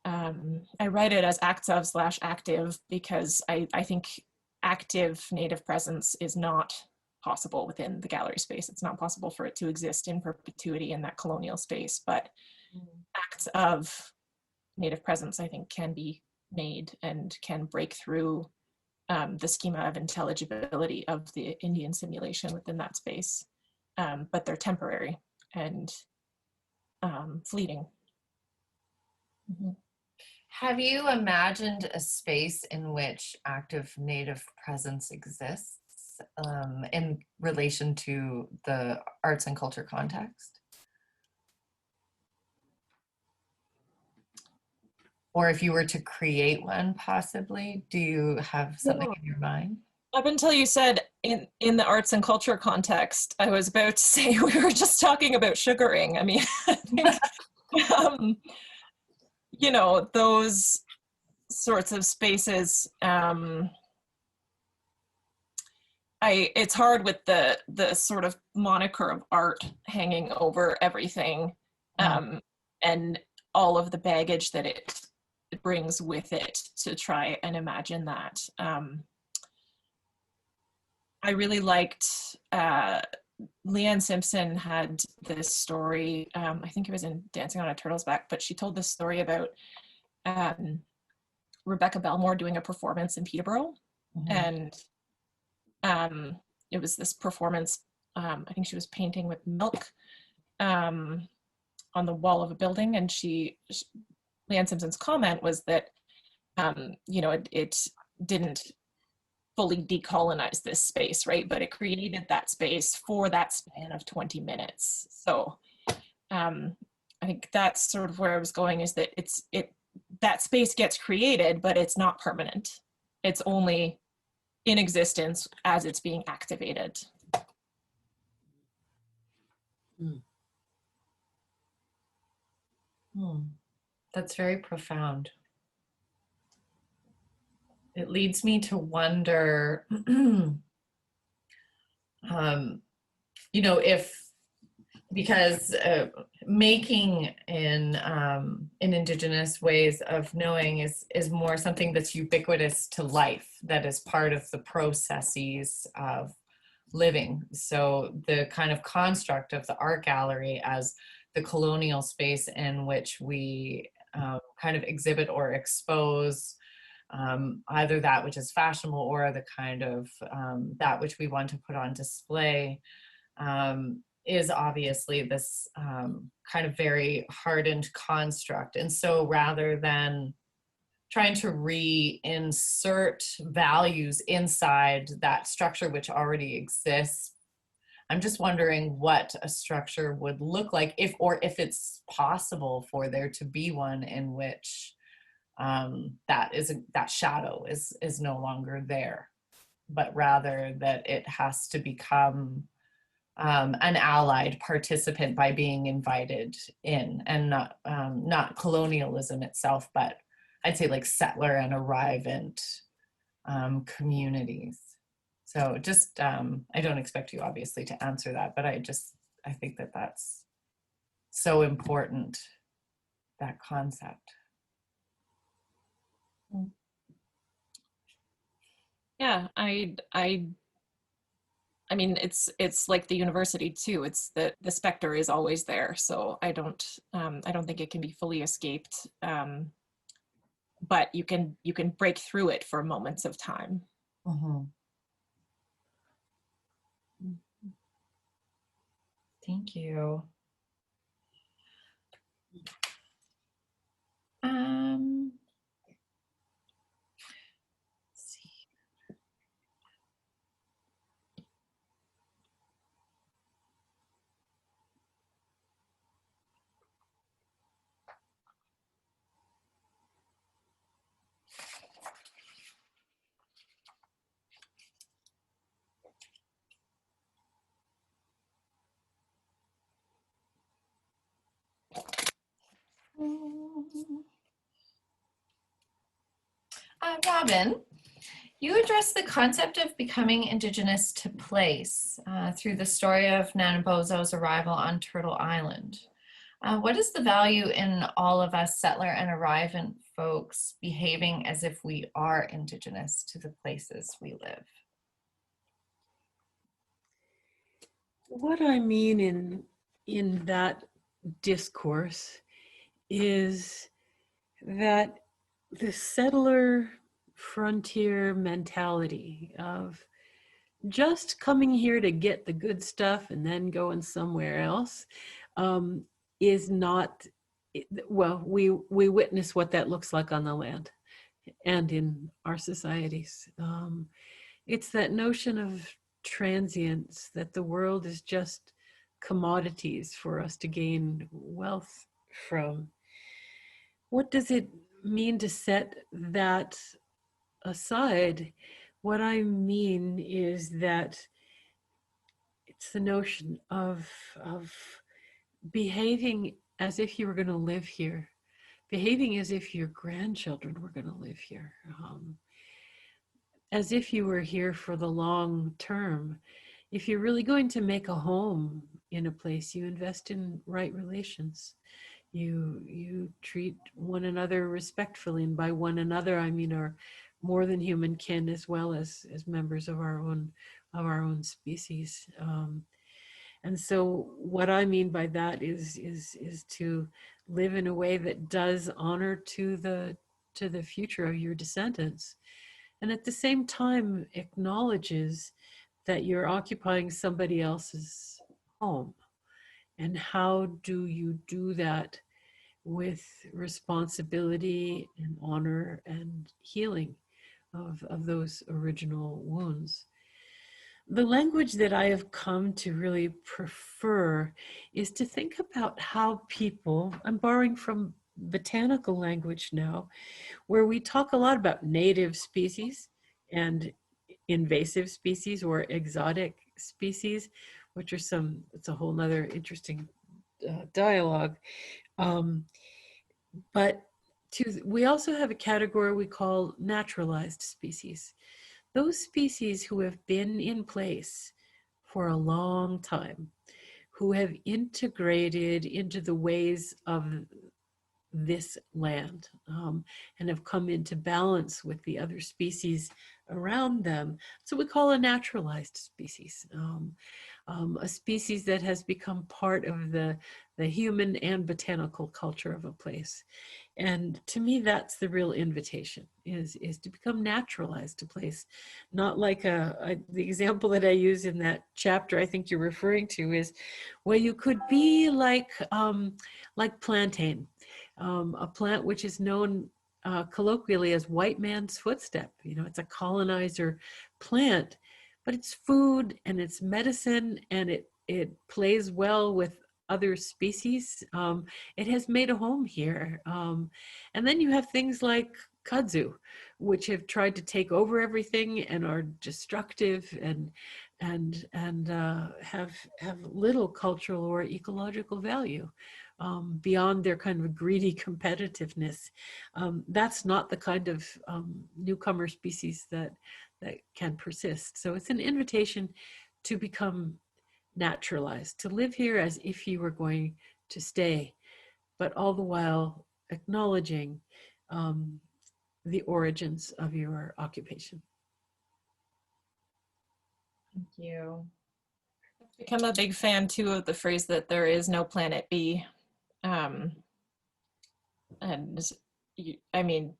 I write it as acts of / active because I think active native presence is not possible within the gallery space. It's not possible for it to exist in perpetuity in that colonial space, but acts of native presence, I think, can be made and can break through the schema of intelligibility of the Indian simulation within that space. But they're temporary and fleeting. Mm-hmm. Have you imagined a space in which active native presence exists? space in relation to the arts and culture context? Or if you were to create one, possibly, do you have something in your mind? Up until you said in the arts and culture context, I was about to say we were just talking about sugaring. I mean, I think, you know, those sorts of spaces, it's hard with the sort of moniker of art hanging over everything, and all of the baggage that it brings with it to try and imagine that. I really liked, Leanne Simpson had this story, I think it was in Dancing on a Turtle's Back, but she told this story about Rebecca Belmore doing a performance in Peterborough. And it was this performance, I think she was painting with milk on the wall of a building, and Leanne Simpson's comment was that, you know, it didn't fully decolonize this space, right? But it created that space for that span of 20 minutes. So I think that's sort of where I was going, is that that space gets created, but it's not permanent. It's only in existence as it's being activated. That's very profound. It leads me to wonder, you know, because making in Indigenous ways of knowing is more something that's ubiquitous to life, that is part of the processes of living. So the kind of construct of the art gallery as the colonial space in which we kind of exhibit or expose either that which is fashionable or the kind of that which we want to put on display, is obviously this kind of very hardened construct. And so rather than trying to reinsert values inside that structure which already exists, I'm just wondering what a structure would look like, if it's possible for there to be one in which that shadow is no longer there, but rather that it has to become an allied participant by being invited in, and not colonialism itself, but I'd say like settler and arrivant communities. So just, I don't expect you obviously to answer that, but I think that that's so important, that concept. Yeah, I mean, it's like the university too. It's the specter is always there. So I don't think it can be fully escaped. But you can break through it for moments of time. Thank you. Let's see. Robin, you address the concept of becoming Indigenous to place through the story of Nanabozo's arrival on Turtle Island. What is the value in all of us settler and arrivant folks behaving as if we are Indigenous to the places we live? What I mean in that discourse is that the settler frontier mentality of just coming here to get the good stuff and then going somewhere else is not, well, we witness what that looks like on the land and in our societies. It's that notion of transience, that the world is just commodities for us to gain wealth from. What does it mean to set that aside? What I mean is that it's the notion of behaving as if you were going to live here, behaving as if your grandchildren were going to live here, as if you were here for the long term. If you're really going to make a home in a place, you invest in right relations. You treat one another respectfully, and by one another I mean our more than human kin, as well as members of our own species. And so what I mean by that is to live in a way that does honor to the future of your descendants, and at the same time acknowledges that you're occupying somebody else's home. And how do you do that with responsibility and honor and healing of those original wounds? The language that I have come to really prefer is to think about how people, I'm borrowing from botanical language now, where we talk a lot about native species and invasive species or exotic species, which are it's a whole nother interesting dialogue. But we also have a category we call naturalized species. Those species who have been in place for a long time, who have integrated into the ways of this land, and have come into balance with the other species around them. So we call a naturalized species, a species that has become part of the human and botanical culture of a place. And to me, that's the real invitation, is to become naturalized to place. Not like the example that I use in that chapter I think you're referring to is, well, you could be like plantain, a plant which is known colloquially as white man's footstep. You know, it's a colonizer plant, but it's food and it's medicine, and it plays well with other species. It has made a home here. And then you have things like kudzu, which have tried to take over everything and are destructive and have little cultural or ecological value. Beyond their kind of greedy competitiveness. That's not the kind of newcomer species that can persist. So it's an invitation to become naturalized, to live here as if you were going to stay, but all the while acknowledging the origins of your occupation. Thank you. I've become a big fan too of the phrase that there is no planet B. And I mean,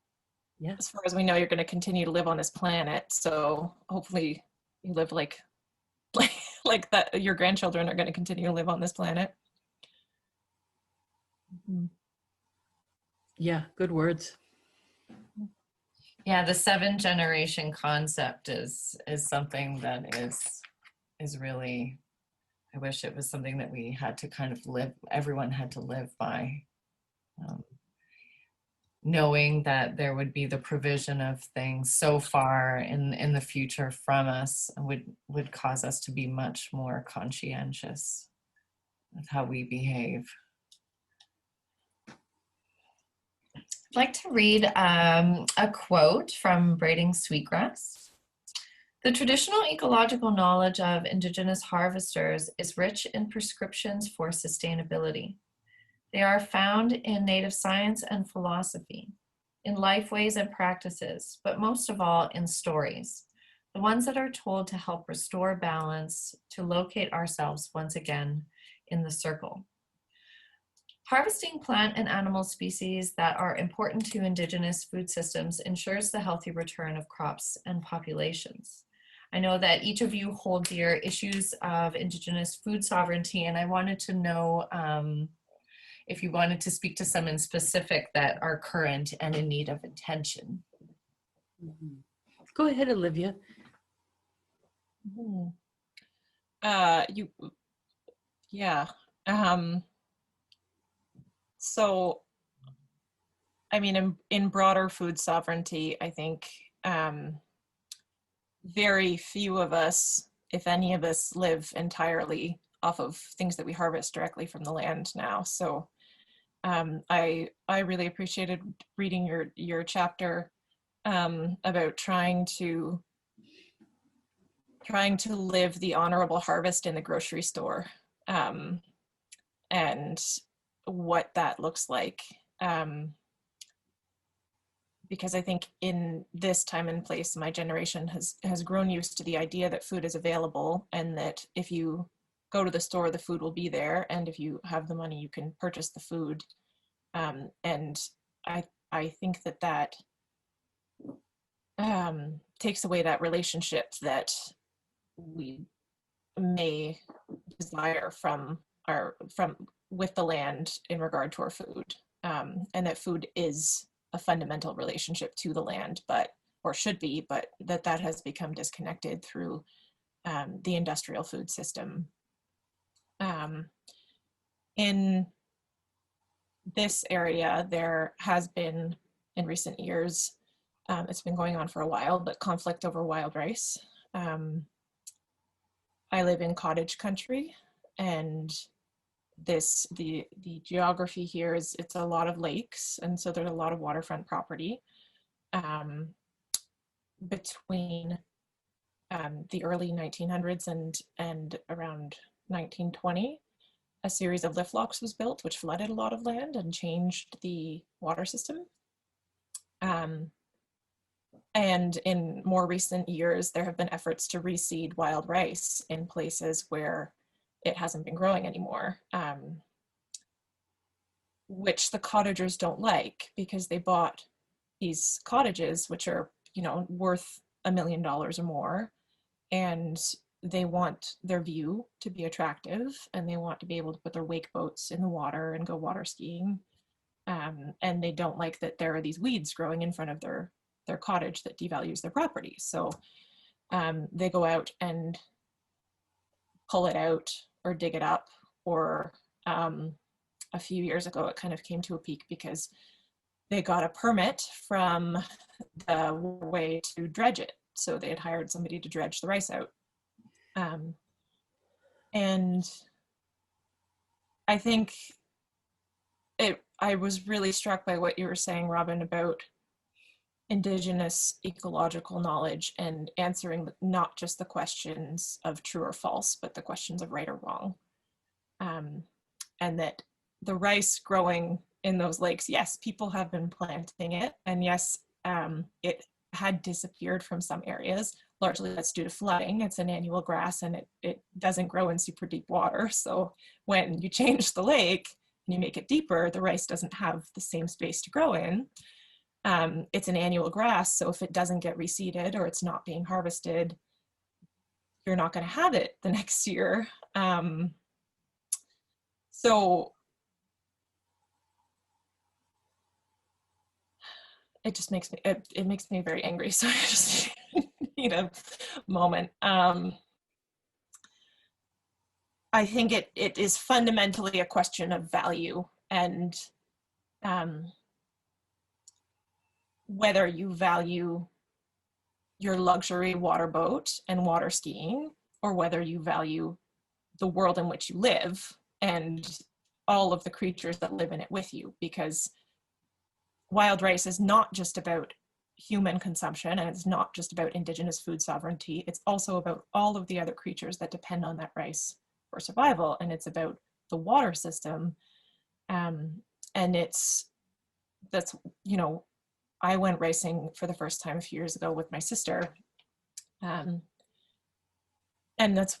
Yeah. as far as we know, you're going to continue to live on this planet. So hopefully you live like that. Your grandchildren are going to continue to live on this planet. Mm-hmm. Yeah, good words. Yeah, the 7-generation concept is something that is really, I wish it was something that we had to kind of live, everyone had to live by. Knowing that there would be the provision of things so far in the future from us would cause us to be much more conscientious of how we behave. I'd like to read a quote from Braiding Sweetgrass. The traditional ecological knowledge of Indigenous harvesters is rich in prescriptions for sustainability. They are found in native science and philosophy, in life ways and practices, but most of all in stories, the ones that are told to help restore balance, to locate ourselves once again in the circle. Harvesting plant and animal species that are important to Indigenous food systems ensures the healthy return of crops and populations. I know that each of you hold dear issues of Indigenous food sovereignty, and I wanted to know if you wanted to speak to some in specific that are current and in need of attention. Mm-hmm. Go ahead, Olivia. Mm-hmm. You, yeah. So, I mean, in broader food sovereignty, I think very few of us, if any of us, live entirely off of things that we harvest directly from the land now. So I really appreciated reading your chapter about trying to live the honorable harvest in the grocery store, and what that looks like. Because I think in this time and place, my generation has grown used to the idea that food is available, and that if you go to the store, the food will be there, and if you have the money, you can purchase the food. And I think that takes away that relationship that we may desire from with the land in regard to our food, and that food is a fundamental relationship to the land, or should be, but that has become disconnected through the industrial food system. In this area, there has been, in recent years, it's been going on for a while, but conflict over wild rice. I live in cottage country, and the geography here is, it's a lot of lakes, and so there's a lot of waterfront property. Between the early 1900s and around 1920, a series of lift locks was built, which flooded a lot of land and changed the water system. And in more recent years, there have been efforts to reseed wild rice in places where it hasn't been growing anymore, which the cottagers don't like, because they bought these cottages, which are, worth $1 million or more, and they want their view to be attractive, and they want to be able to put their wake boats in the water and go water skiing. And they don't like that there are these weeds growing in front of their cottage that devalues their property. So they go out and pull it out or dig it up, or a few years ago, it kind of came to a peak because they got a permit from the way to dredge it. So they had hired somebody to dredge the rice out. And I think I was really struck by what you were saying, Robin, about Indigenous ecological knowledge and answering not just the questions of true or false, but the questions of right or wrong. And that the rice growing in those lakes, yes, people have been planting it, and yes, it had disappeared from some areas. Largely that's due to flooding. It's an annual grass, and it doesn't grow in super deep water. So when you change the lake and you make it deeper, the rice doesn't have the same space to grow in. It's an annual grass, so if it doesn't get reseeded or it's not being harvested, you're not going to have it the next year. So it just makes me, it makes me very angry. So I just need a moment. I think it is fundamentally a question of value, and whether you value your luxury water boat and water skiing, or whether you value the world in which you live and all of the creatures that live in it with you. Because wild rice is not just about human consumption, and it's not just about Indigenous food sovereignty. It's also about all of the other creatures that depend on that rice for survival, and it's about the water system. And that's, I went racing for the first time a few years ago with my sister. And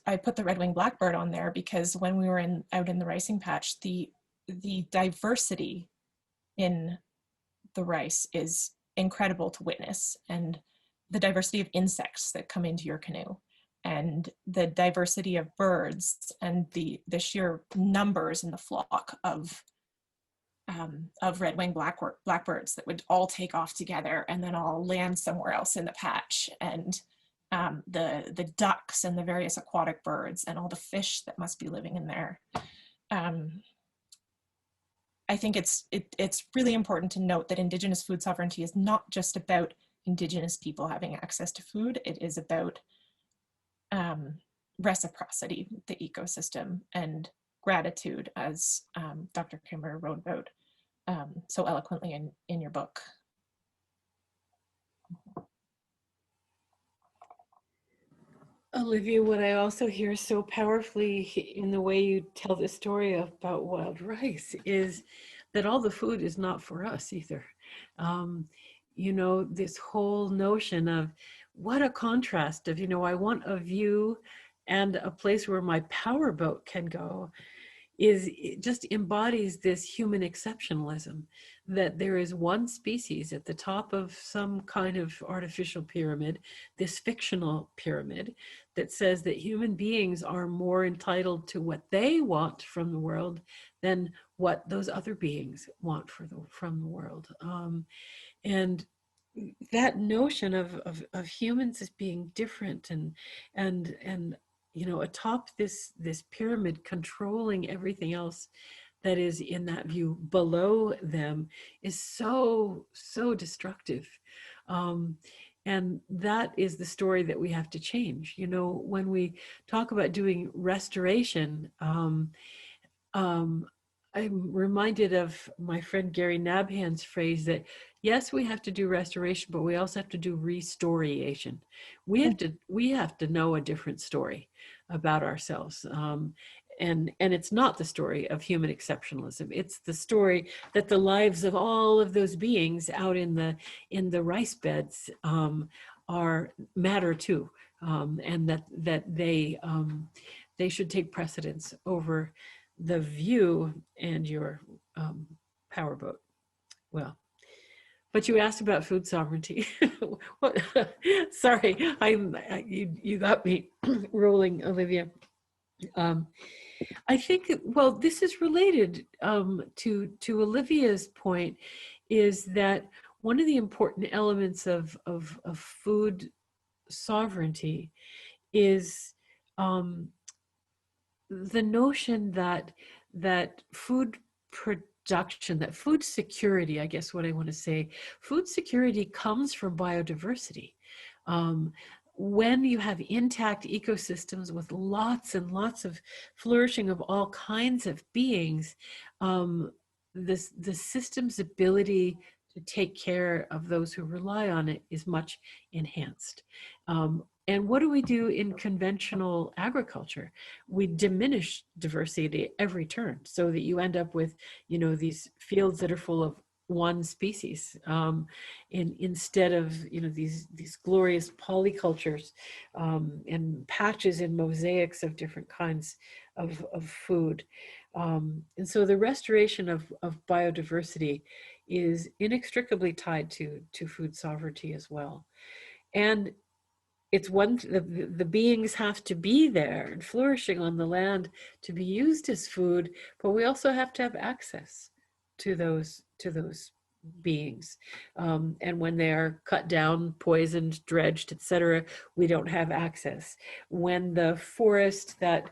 I put the red-winged blackbird on there because when we were out in the ricing patch, the diversity in the rice is incredible to witness, and the diversity of insects that come into your canoe, and the diversity of birds, and the sheer numbers in the flock of red-winged blackbirds that would all take off together and then all land somewhere else in the patch. And the ducks and the various aquatic birds and all the fish that must be living in there. I think it's really important to note that Indigenous food sovereignty is not just about Indigenous people having access to food. It is about reciprocity, the ecosystem, and gratitude, as Dr. Kimmerer wrote about so eloquently in your book. Olivia, what I also hear so powerfully in the way you tell the story about wild rice is that all the food is not for us either. You know, this whole notion of what a contrast of, you know, I want a view and a place where my powerboat can go, it just embodies this human exceptionalism, that there is one species at the top of some kind of artificial pyramid, this fictional pyramid that says that human beings are more entitled to what they want from the world than what those other beings want from the world. And that notion of humans as being different and you know, atop this pyramid controlling everything else that is in that view below them is so destructive. And that is the story that we have to change. You know, when we talk about doing restoration, I'm reminded of my friend Gary Nabhan's phrase that yes, we have to do restoration, but we also have to do restoration. We have to know a different story about ourselves. And it's not the story of human exceptionalism. It's the story that the lives of all of those beings out in the rice beds matter too, and that they should take precedence over the view and your powerboat. Well, but you asked about food sovereignty. Sorry, you got me rolling, Olivia. I think, well, this is related to Olivia's point, is that one of the important elements of food sovereignty is the notion that food production, that food security, I guess what I want to say, food security comes from biodiversity. When you have intact ecosystems with lots and lots of flourishing of all kinds of beings, the system's ability to take care of those who rely on it is much enhanced. And what do we do in conventional agriculture? We diminish diversity at every turn, so that you end up with, you know, these fields that are full of one species, instead of, you know, these glorious polycultures and patches and mosaics of different kinds of food. And so the restoration of biodiversity is inextricably tied to food sovereignty as well. And it's the beings have to be there and flourishing on the land to be used as food, but we also have to have access to those beings. And when they are cut down, poisoned, dredged, etc., we don't have access. When the forest that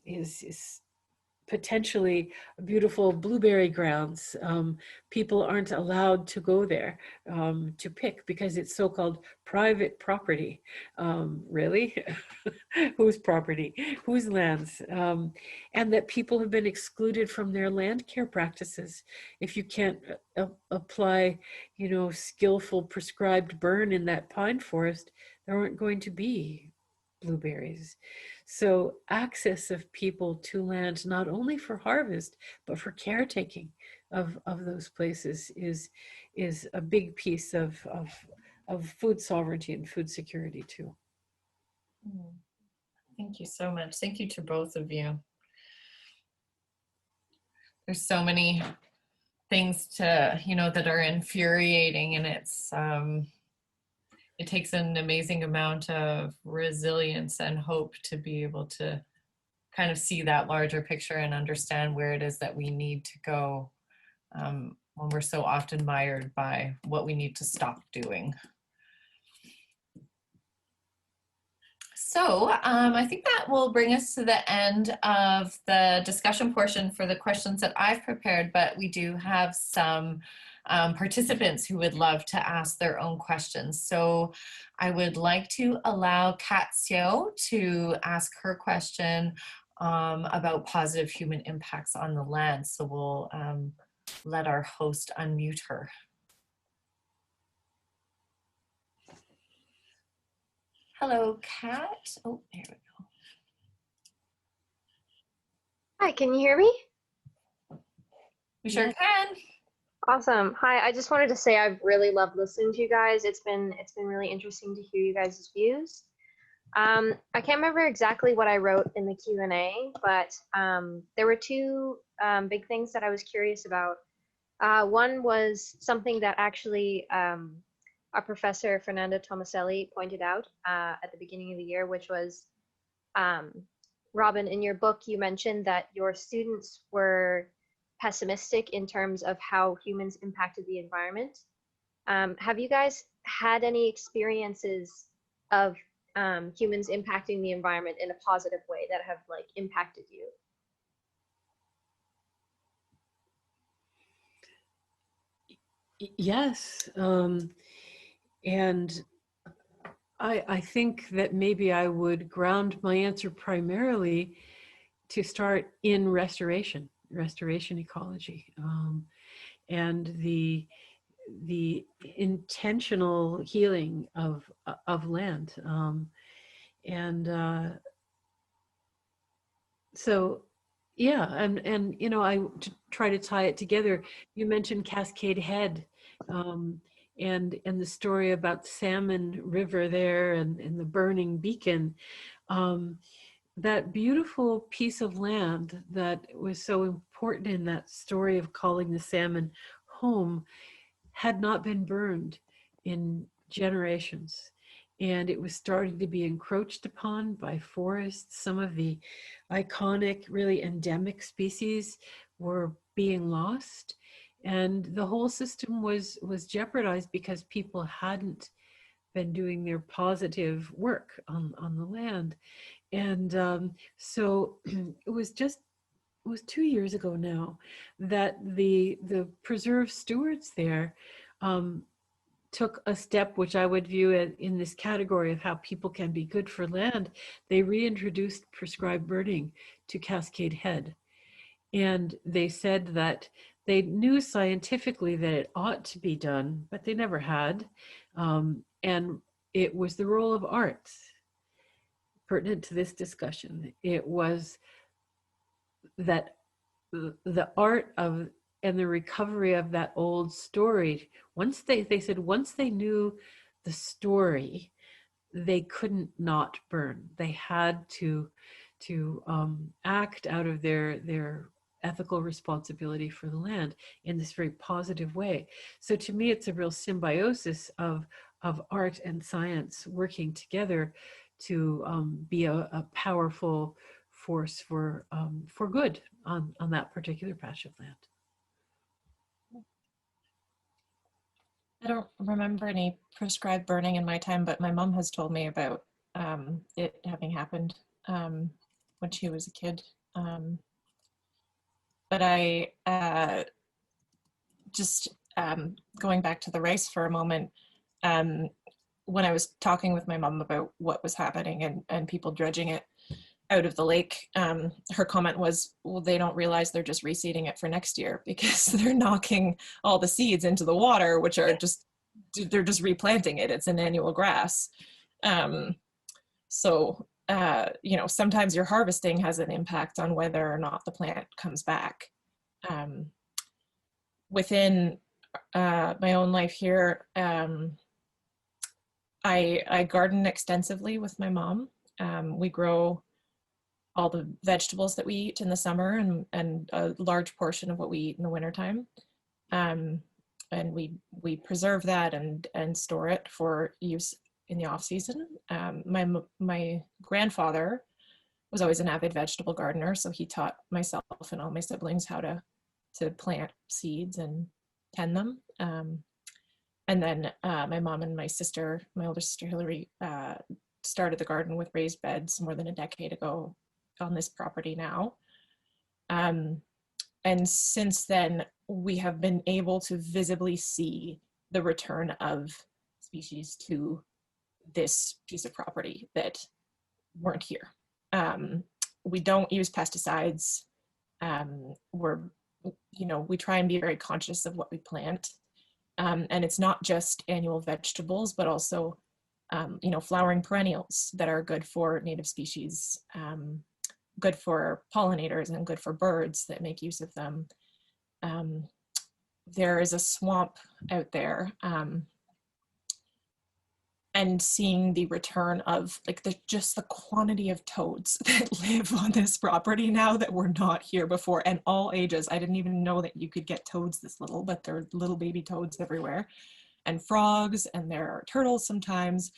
is potentially beautiful blueberry grounds, people aren't allowed to go there to pick because it's so-called private property. Really? Whose property? Whose lands? And that people have been excluded from their land care practices. If you can't apply, you know, skillful prescribed burn in that pine forest, there aren't going to be blueberries. So access of people to land, not only for harvest, but for caretaking of those places is a big piece of food sovereignty and food security too. Thank you so much. Thank you to both of you. There's so many things to, you know, that are infuriating, and it takes an amazing amount of resilience and hope to be able to kind of see that larger picture and understand where it is that we need to go when we're so often mired by what we need to stop doing. So I think that will bring us to the end of the discussion portion for the questions that I've prepared, but we do have some participants who would love to ask their own questions. So I would like to allow Kat Seo to ask her question about positive human impacts on the land. So we'll let our host unmute her. Hello, Kat. Oh, there we go. Hi, can you hear me? We sure can. Awesome. Hi, I just wanted to say I've really loved listening to you guys. It's been really interesting to hear you guys' views. I can't remember exactly what I wrote in the Q&A, but there were two big things that I was curious about. One was something that actually our professor, Fernando Tomaselli, pointed out at the beginning of the year, which was, Robin, in your book, you mentioned that your students were pessimistic in terms of how humans impacted the environment. Have you guys had any experiences of humans impacting the environment in a positive way that have like impacted you? Yes, and I think that maybe I would ground my answer primarily to start in restoration ecology, and the intentional healing of land, and so yeah, and you know, to try to tie it together, you mentioned Cascade Head, and the story about Salmon River there, and the burning beacon, that beautiful piece of land that was so important in that story of calling the salmon home had not been burned in generations. And it was starting to be encroached upon by forests. Some of the iconic, really endemic species were being lost. And the whole system was jeopardized because people hadn't been doing their positive work on the land. And so it was 2 years ago now that the preserve stewards there took a step which I would view in this category of how people can be good for land. They reintroduced prescribed burning to Cascade Head. And they said that they knew scientifically that it ought to be done, but they never had. And it was the role of art pertinent to this discussion. It was that the art of and the recovery of that old story, once they said once they knew the story, they couldn't not burn. They had to act out of their ethical responsibility for the land in this very positive way. So to me, it's a real symbiosis of art and science working together to be a powerful force for good on that particular patch of land. I don't remember any prescribed burning in my time, but my mom has told me about it having happened when she was a kid. But I just going back to the rice for a moment, when I was talking with my mom about what was happening and people dredging it out of the lake, her comment was, well, they don't realize they're just reseeding it for next year because they're knocking all the seeds into the water, which are they're just replanting it. It's an annual grass. So, you know, sometimes your harvesting has an impact on whether or not the plant comes back. Within my own life here, I garden extensively with my mom. We grow all the vegetables that we eat in the summer and a large portion of what we eat in the wintertime. And we preserve that and store it for use in the off season. My grandfather was always an avid vegetable gardener, so he taught myself and all my siblings how to plant seeds and tend them. And then my mom and my sister, my older sister Hillary, started the garden with raised beds more than a decade ago on this property now. And since then, we have been able to visibly see the return of species to this piece of property that weren't here. We don't use pesticides. We try and be very conscious of what we plant. And it's not just annual vegetables, but also, flowering perennials that are good for native species, good for pollinators and good for birds that make use of them. There is a swamp out there, and seeing the return of just the quantity of toads that live on this property now that were not here before, and all ages. I didn't even know that you could get toads this little, but there are little baby toads everywhere, and frogs, and there are turtles sometimes.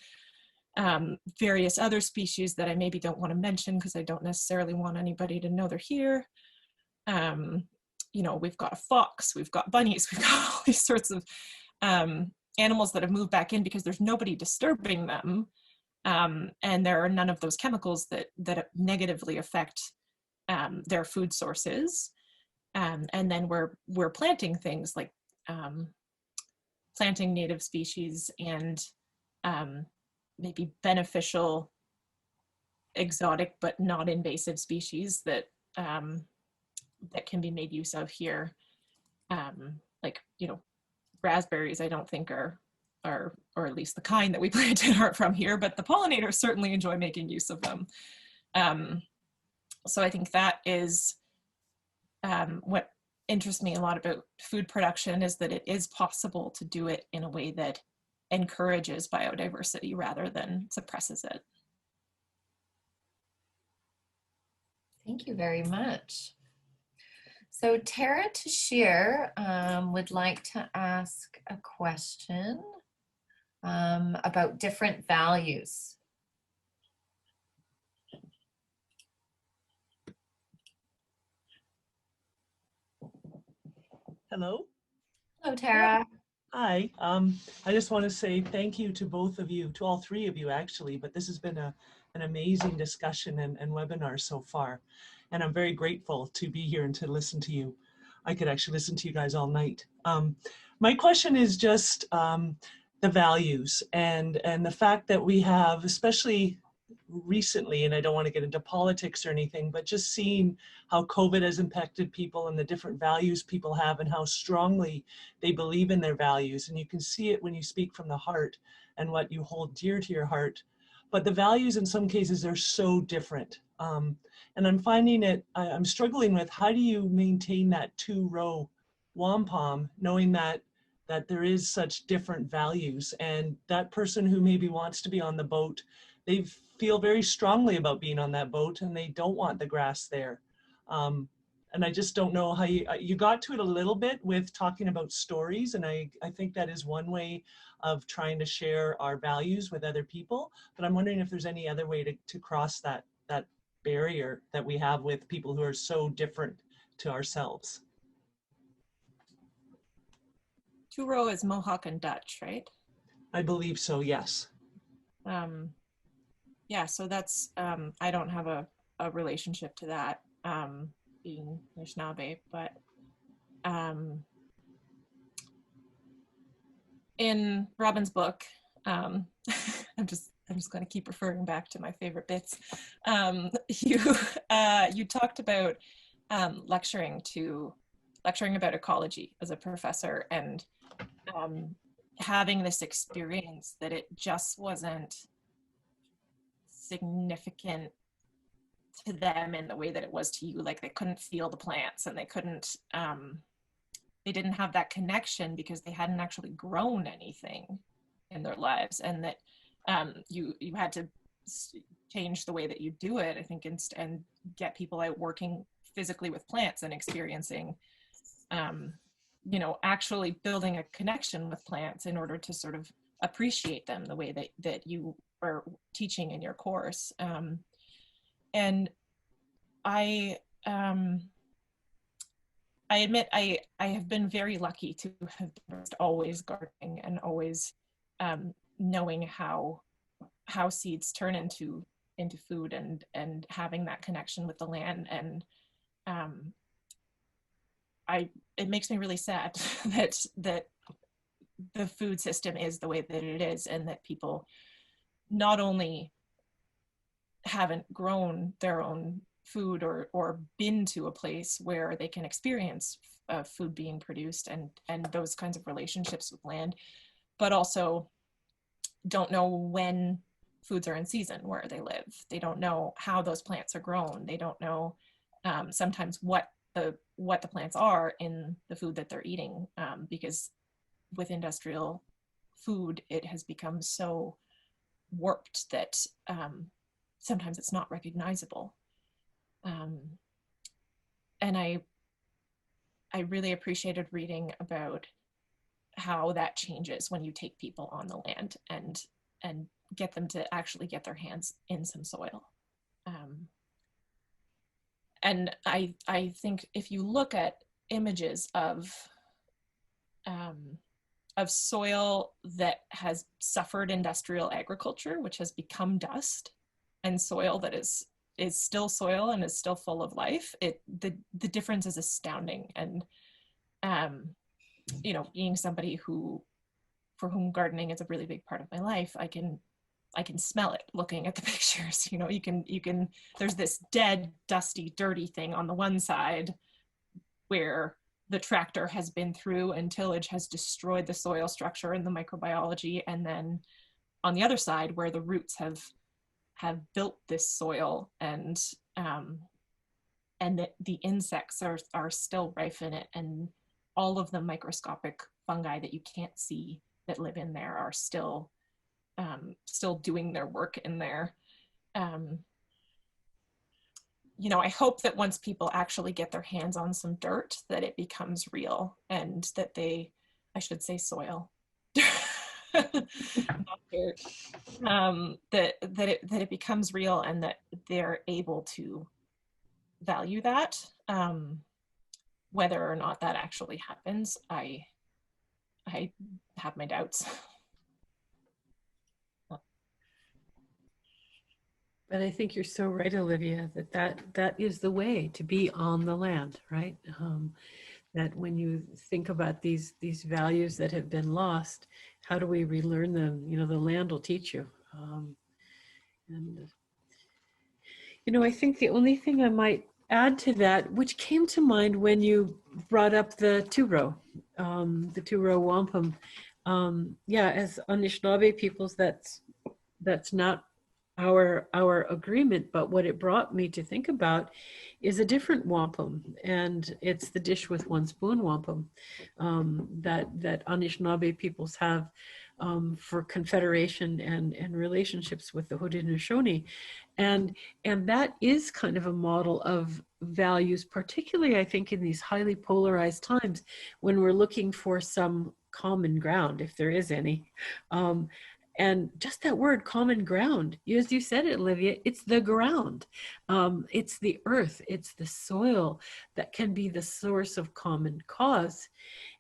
Various other species that I maybe don't want to mention because I don't necessarily want anybody to know they're here. We've got a fox, we've got bunnies, we've got all these sorts of animals that have moved back in because there's nobody disturbing them. And there are none of those chemicals that negatively affect their food sources. And then we're planting things like planting native species and maybe beneficial, exotic but not invasive species that can be made use of here. Raspberries, I don't think are, or at least the kind that we planted aren't from here, but the pollinators certainly enjoy making use of them. So I think that is what interests me a lot about food production, is that it is possible to do it in a way that encourages biodiversity rather than suppresses it. Thank you very much. So Tara Tashir would like to ask a question about different values. Hello. Hello, Tara. Hi. I just want to say thank you to both of you, to all three of you actually, but this has been an amazing discussion and webinar so far. And I'm very grateful to be here and to listen to you. I could actually listen to you guys all night. My question is just the values and the fact that we have, especially recently, and I don't want to get into politics or anything, but just seeing how COVID has impacted people and the different values people have and how strongly they believe in their values. And you can see it when you speak from the heart and what you hold dear to your heart. But the values in some cases are so different. And I'm finding it, I'm struggling with, how do you maintain that 2-row wampum, knowing that there is such different values, and that person who maybe wants to be on the boat, they feel very strongly about being on that boat and they don't want the grass there. And I just don't know how you got to it a little bit with talking about stories. And I think that is one way of trying to share our values with other people. But I'm wondering if there's any other way to cross that barrier that we have with people who are so different to ourselves. 2-row is Mohawk and Dutch, right? I believe so, yes. Yeah, so that's, I don't have a relationship to that, being Anishinaabe, but in Robin's book, I'm just going to keep referring back to my favorite bits. You talked about lecturing about ecology as a professor, and having this experience that it just wasn't significant to them in the way that it was to you. Like, they couldn't feel the plants, and they couldn't, they didn't have that connection because they hadn't actually grown anything in their lives, and that you had to change the way that you do it, I think, and get people out working physically with plants and experiencing, actually building a connection with plants in order to sort of appreciate them the way that you are teaching in your course. And I admit I have been very lucky to have been always gardening and always knowing how how seeds turn into food, and having that connection with the land. And it makes me really sad that the food system is the way that it is, and that people not only haven't grown their own food or been to a place where they can experience food being produced and those kinds of relationships with land, but also don't know when foods are in season where they live. They don't know how those plants are grown. They don't know sometimes what the plants are in the food that they're eating, because with industrial food, it has become so warped that sometimes it's not recognizable. And I really appreciated reading about how that changes when you take people on the land and get them to actually get their hands in some soil. And I think if you look at images of soil that has suffered industrial agriculture, which has become dust, and soil that is still soil and is still full of life, the difference is astounding. And you know, being somebody for whom gardening is a really big part of my life, I can smell it looking at the pictures. You know, you can there's this dead, dusty, dirty thing on the one side where the tractor has been through and tillage has destroyed the soil structure and the microbiology, and then on the other side where the roots have built this soil, and the insects are still rife in it, and all of the microscopic fungi that you can't see that live in there are still doing their work in there. You know, I hope that once people actually get their hands on some dirt, that it becomes real, and that I should say soil, not dirt, that it becomes real, and that they're able to value that. Whether or not that actually happens, I have my doubts. But I think you're so right, Olivia, that is the way to be on the land, right? That when you think about these values that have been lost, how do we relearn them? You know, the land will teach you. And you know, I think the only thing I might add to that, which came to mind when you brought up the two-row wampum. Yeah, as Anishinaabe peoples, that's not our agreement, but what it brought me to think about is a different wampum, and it's the dish with one spoon wampum that Anishinaabe peoples have for confederation and relationships with the Haudenosaunee, and that is kind of a model of values, particularly I think in these highly polarized times when we're looking for some common ground, if there is any. And just that word, common ground, as you said it, Olivia, it's the ground. It's the earth, it's the soil that can be the source of common cause.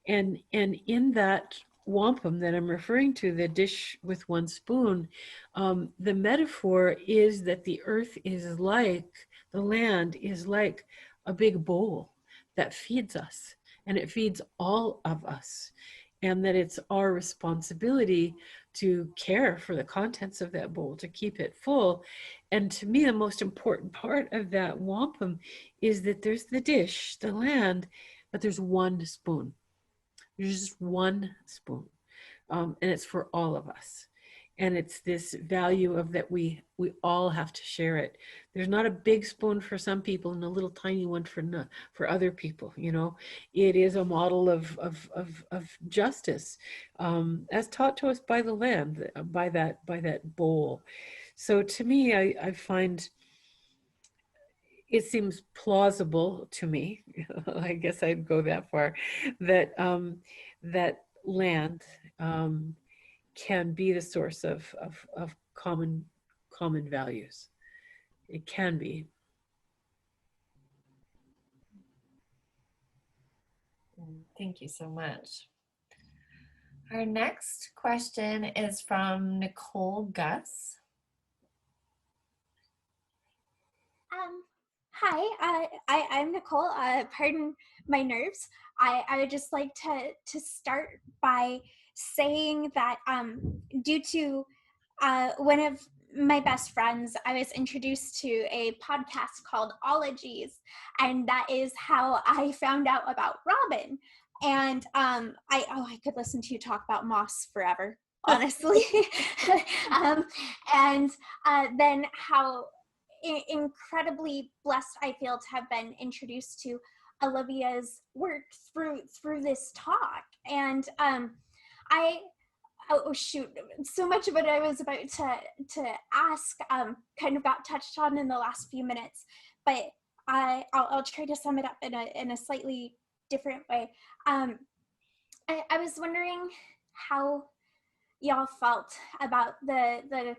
And in that wampum that I'm referring to, the dish with one spoon, the metaphor is that the earth is like, the land is like a big bowl that feeds us, and it feeds all of us. And that it's our responsibility to care for the contents of that bowl, to keep it full. And to me, the most important part of that wampum is that there's the dish, the land, but there's one spoon. There's just one spoon. And it's for all of us. And it's this value of that we all have to share it. There's not a big spoon for some people and a little tiny one for other people. You know, it is a model of justice, as taught to us by the land, by that bowl. So to me, I find it seems plausible to me. I guess I'd go that far, that that land can be the source of common values. It can be. Thank you so much. Our next question is from Nicole Gus. Hi, I'm Nicole. Pardon my nerves. I would just like to start by saying that due to one of my best friends, I was introduced to a podcast called Ologies, and that is how I found out about Robin. And I could listen to you talk about moss forever, honestly. And then how incredibly blessed I feel to have been introduced to Olivia's work through this talk. And I oh shoot, so much of what I was about to ask kind of got touched on in the last few minutes, but I'll try to sum it up in a slightly different way. I was wondering how y'all felt about the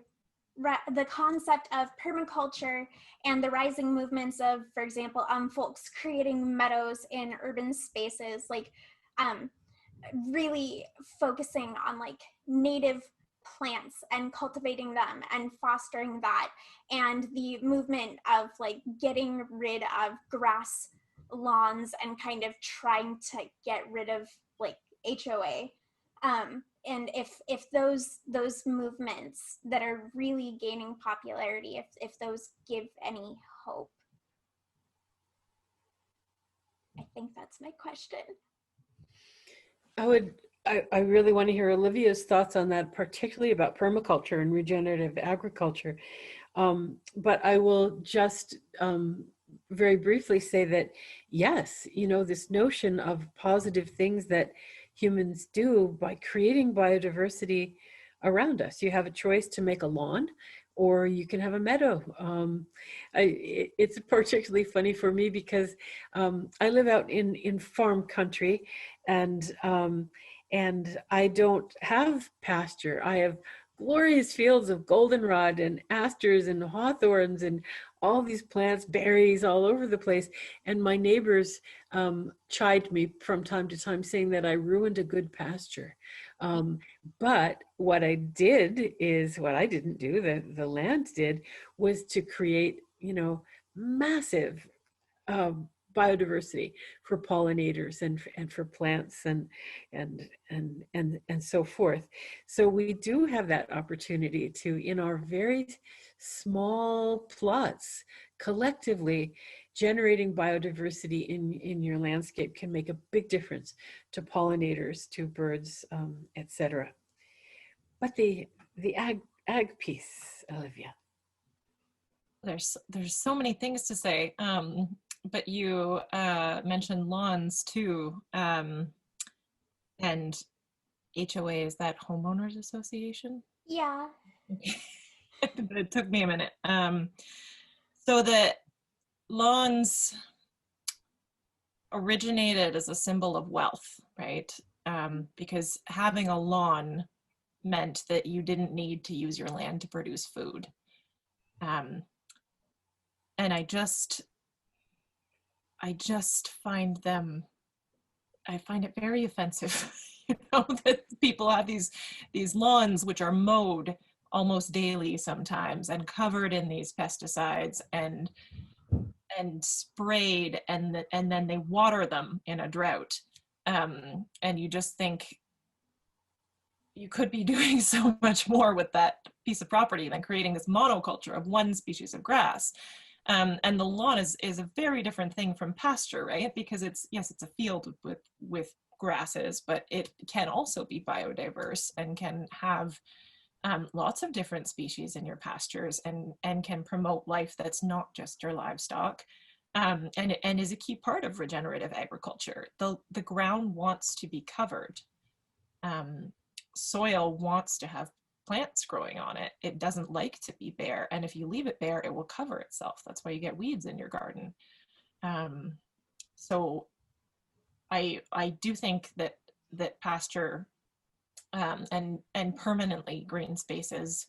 concept of permaculture and the rising movements of, for example, folks creating meadows in urban spaces, like really focusing on like native plants and cultivating them and fostering that, and the movement of like getting rid of grass lawns and kind of trying to get rid of like HOA. And if those movements that are really gaining popularity, if those give any hope. I think that's my question. I really want to hear Olivia's thoughts on that, particularly about permaculture and regenerative agriculture. But I will just very briefly say that, yes, you know, this notion of positive things that humans do by creating biodiversity around us. You have a choice to make a lawn, or you can have a meadow. It's particularly funny for me because I live out in farm country, and I don't have pasture. I have glorious fields of goldenrod and asters and hawthorns and all these plants, berries all over the place. And my neighbors chide me from time to time, saying that I ruined a good pasture. But what I did is, what I didn't do, the land did, was to create, you know, massive biodiversity for pollinators and for plants and so forth. So we do have that opportunity to, in our very small plots, collectively generating biodiversity in your landscape can make a big difference to pollinators, to birds, etc. But the ag piece, Olivia. There's so many things to say, but you mentioned lawns too, and HOA, is that homeowners association? Yeah. It took me a minute. So the lawns originated as a symbol of wealth, right? Because having a lawn meant that you didn't need to use your land to produce food. And I just find it very offensive, you know, that people have these lawns which are mowed almost daily sometimes and covered in these pesticides and sprayed, and then they water them in a drought. And you just think you could be doing so much more with that piece of property than creating this monoculture of one species of grass. And the lawn is a very different thing from pasture, right? Because it's a field with grasses, but it can also be biodiverse and can have lots of different species in your pastures, and can promote life that's not just your livestock, and is a key part of regenerative agriculture. The ground wants to be covered. Soil wants to have plants growing on it. It doesn't like to be bare, and if you leave it bare, it will cover itself. That's why you get weeds in your garden. So I do think that pasture and permanently green spaces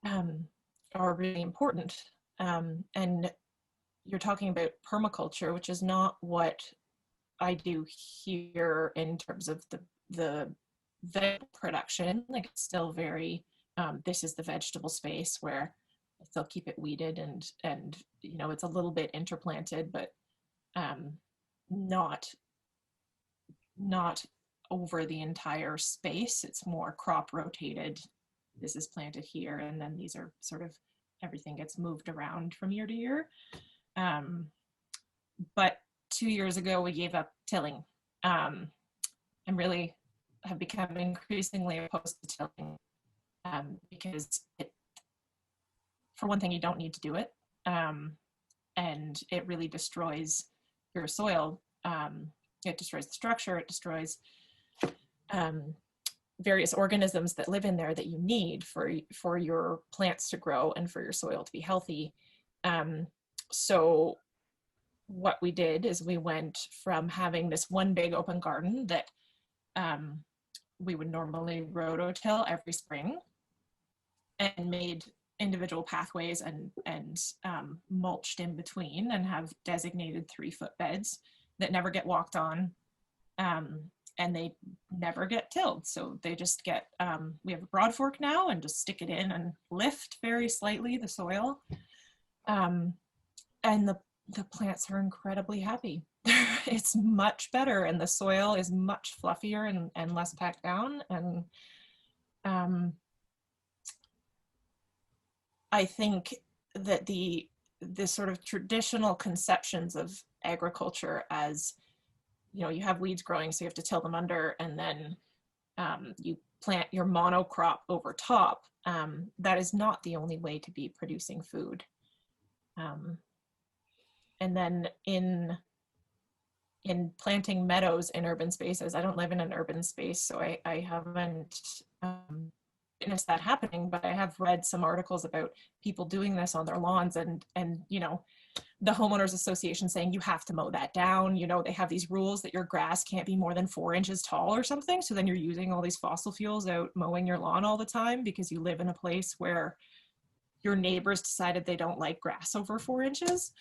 are really important. And you're talking about permaculture, which is not what I do here in terms of the veg production. Like, it's still very, this is the vegetable space where still keep it weeded, and you know, it's a little bit interplanted, but not over the entire space. It's more crop rotated. This is planted here, and then these are sort of, everything gets moved around from year to year. But 2 years ago, we gave up tilling, and really have become increasingly opposed to tilling, because for one thing, you don't need to do it, and it really destroys your soil. It destroys the structure, it destroys various organisms that live in there that you need for your plants to grow and for your soil to be healthy. So what we did is we went from having this one big open garden that we would normally rototill every spring, and made individual pathways and mulched in between, and have designated 3-foot beds that never get walked on, and they never get tilled. So they just get, we have a broad fork now, and just stick it in and lift very slightly the soil. And the plants are incredibly happy. It's much better, and the soil is much fluffier and less packed down. And I think that the sort of traditional conceptions of agriculture as, you know, you have weeds growing, so you have to till them under, and then you plant your monocrop over top. That is not the only way to be producing food. And then in planting meadows in urban spaces, I don't live in an urban space, so I haven't witnessed that happening, but I have read some articles about people doing this on their lawns, and you know, the homeowners association saying you have to mow that down. You know, they have these rules that your grass can't be more than 4 inches tall or something. So then you're using all these fossil fuels out mowing your lawn all the time because you live in a place where your neighbors decided they don't like grass over 4 inches.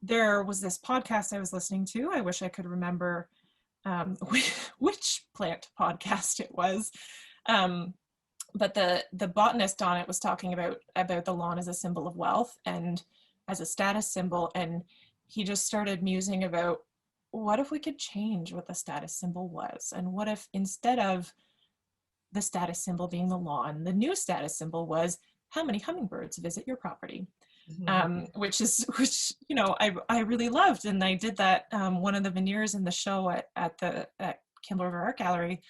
There was this podcast I was listening to. I wish I could remember which plant podcast it was. But the botanist on it was talking about the lawn as a symbol of wealth and as a status symbol. And he just started musing about, what if we could change what the status symbol was? And what if, instead of the status symbol being the lawn, the new status symbol was how many hummingbirds visit your property? Which you know, I really loved. And I did that. One of the veneers in the show at Kimmerer Art Gallery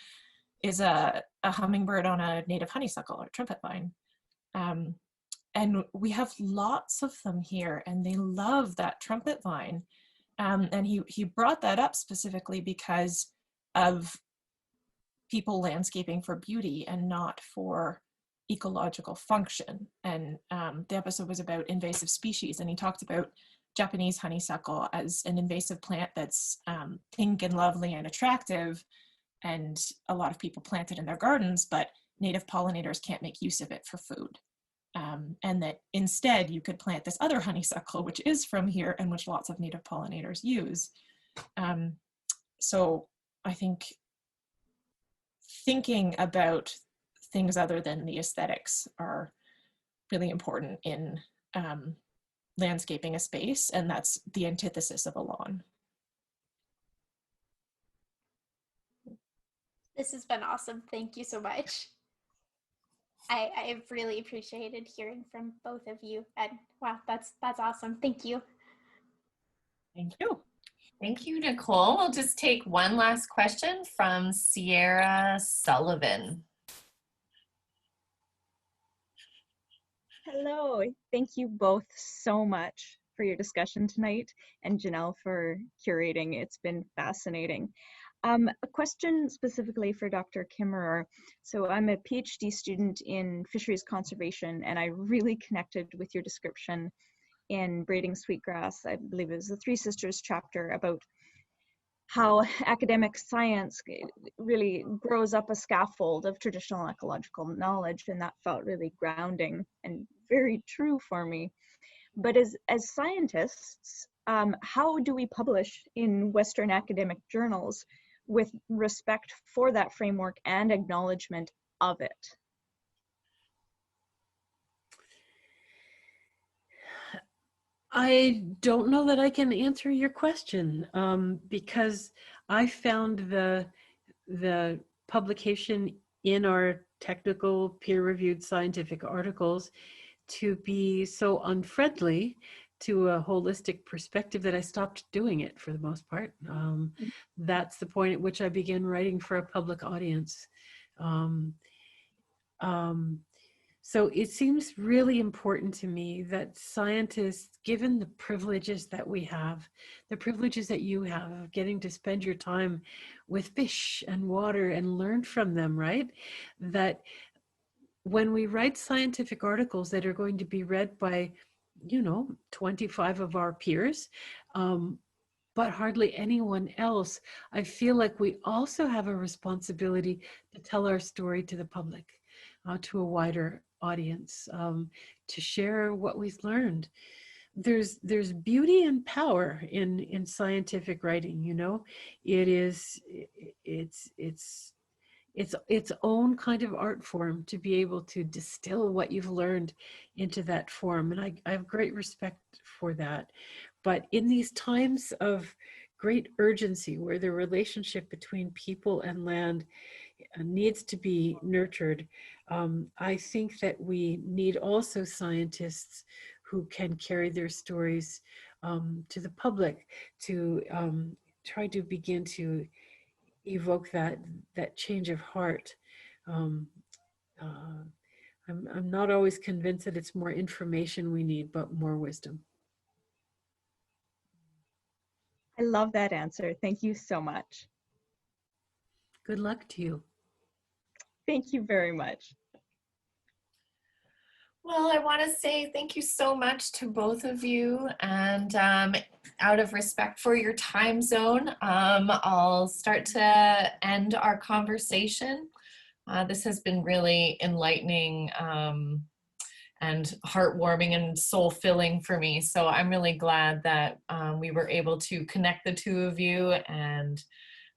is a hummingbird on a native honeysuckle or trumpet vine. And we have lots of them here, and they love that trumpet vine. And he brought that up specifically because of people landscaping for beauty and not for ecological function. And the episode was about invasive species, and he talked about Japanese honeysuckle as an invasive plant that's pink and lovely and attractive, and a lot of people plant it in their gardens, but native pollinators can't make use of it for food. And that instead you could plant this other honeysuckle, which is from here and which lots of native pollinators use. So I think thinking about things other than the aesthetics are really important in landscaping a space, and that's the antithesis of a lawn. This has been awesome. Thank you so much. I've really appreciated hearing from both of you, and wow, that's awesome. Thank you. Thank you. Thank you, Nicole. We'll just take one last question from Sierra Sullivan. Hello, thank you both so much for your discussion tonight, and Janelle for curating. It's been fascinating. A question specifically for Dr. Kimmerer. So I'm a PhD student in fisheries conservation, and I really connected with your description in Braiding Sweetgrass. I believe it was the Three Sisters chapter about how academic science really grows up a scaffold of traditional ecological knowledge, and that felt really grounding and very true for me. But as scientists, how do we publish in Western academic journals with respect for that framework and acknowledgement of it? I don't know that I can answer your question because I found the publication in our technical peer-reviewed scientific articles to be so unfriendly to a holistic perspective that I stopped doing it for the most part. That's the point at which I began writing for a public audience. Um, um, so it seems really important to me that scientists, given the privileges that we have, the privileges that you have of getting to spend your time with fish and water and learn from them, right? That when we write scientific articles that are going to be read by, 25 of our peers, but hardly anyone else, I feel like we also have a responsibility to tell our story to the public, to a wider audience, to share what we've learned. There's beauty and power in scientific writing. It's its own kind of art form to be able to distill what you've learned into that form. And I have great respect for that. But in these times of great urgency, where the relationship between people and land needs to be nurtured, I think that we need also scientists who can carry their stories to the public, to try to begin to evoke that change of heart. Um, uh, I'm not always convinced that it's more information we need, but more wisdom. I love that answer. Thank you so much. Good luck to you. Thank you very much. Well, I want to say thank you so much to both of you, and out of respect for your time zone, I'll start to end our conversation. This has been really enlightening and heartwarming and soul-filling for me, so I'm really glad that we were able to connect the two of you, and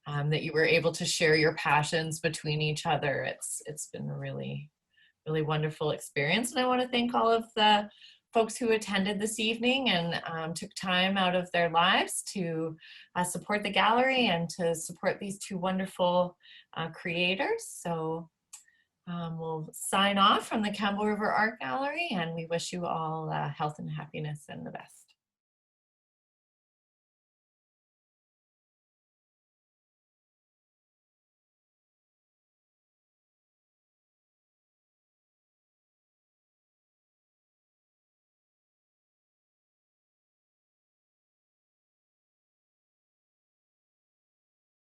that you were able to share your passions between each other. It's been a really wonderful experience. And I want to thank all of the folks who attended this evening and took time out of their lives to support the gallery and to support these two wonderful creators. So we'll sign off from the Campbell River Art Gallery, and we wish you all health and happiness and the best.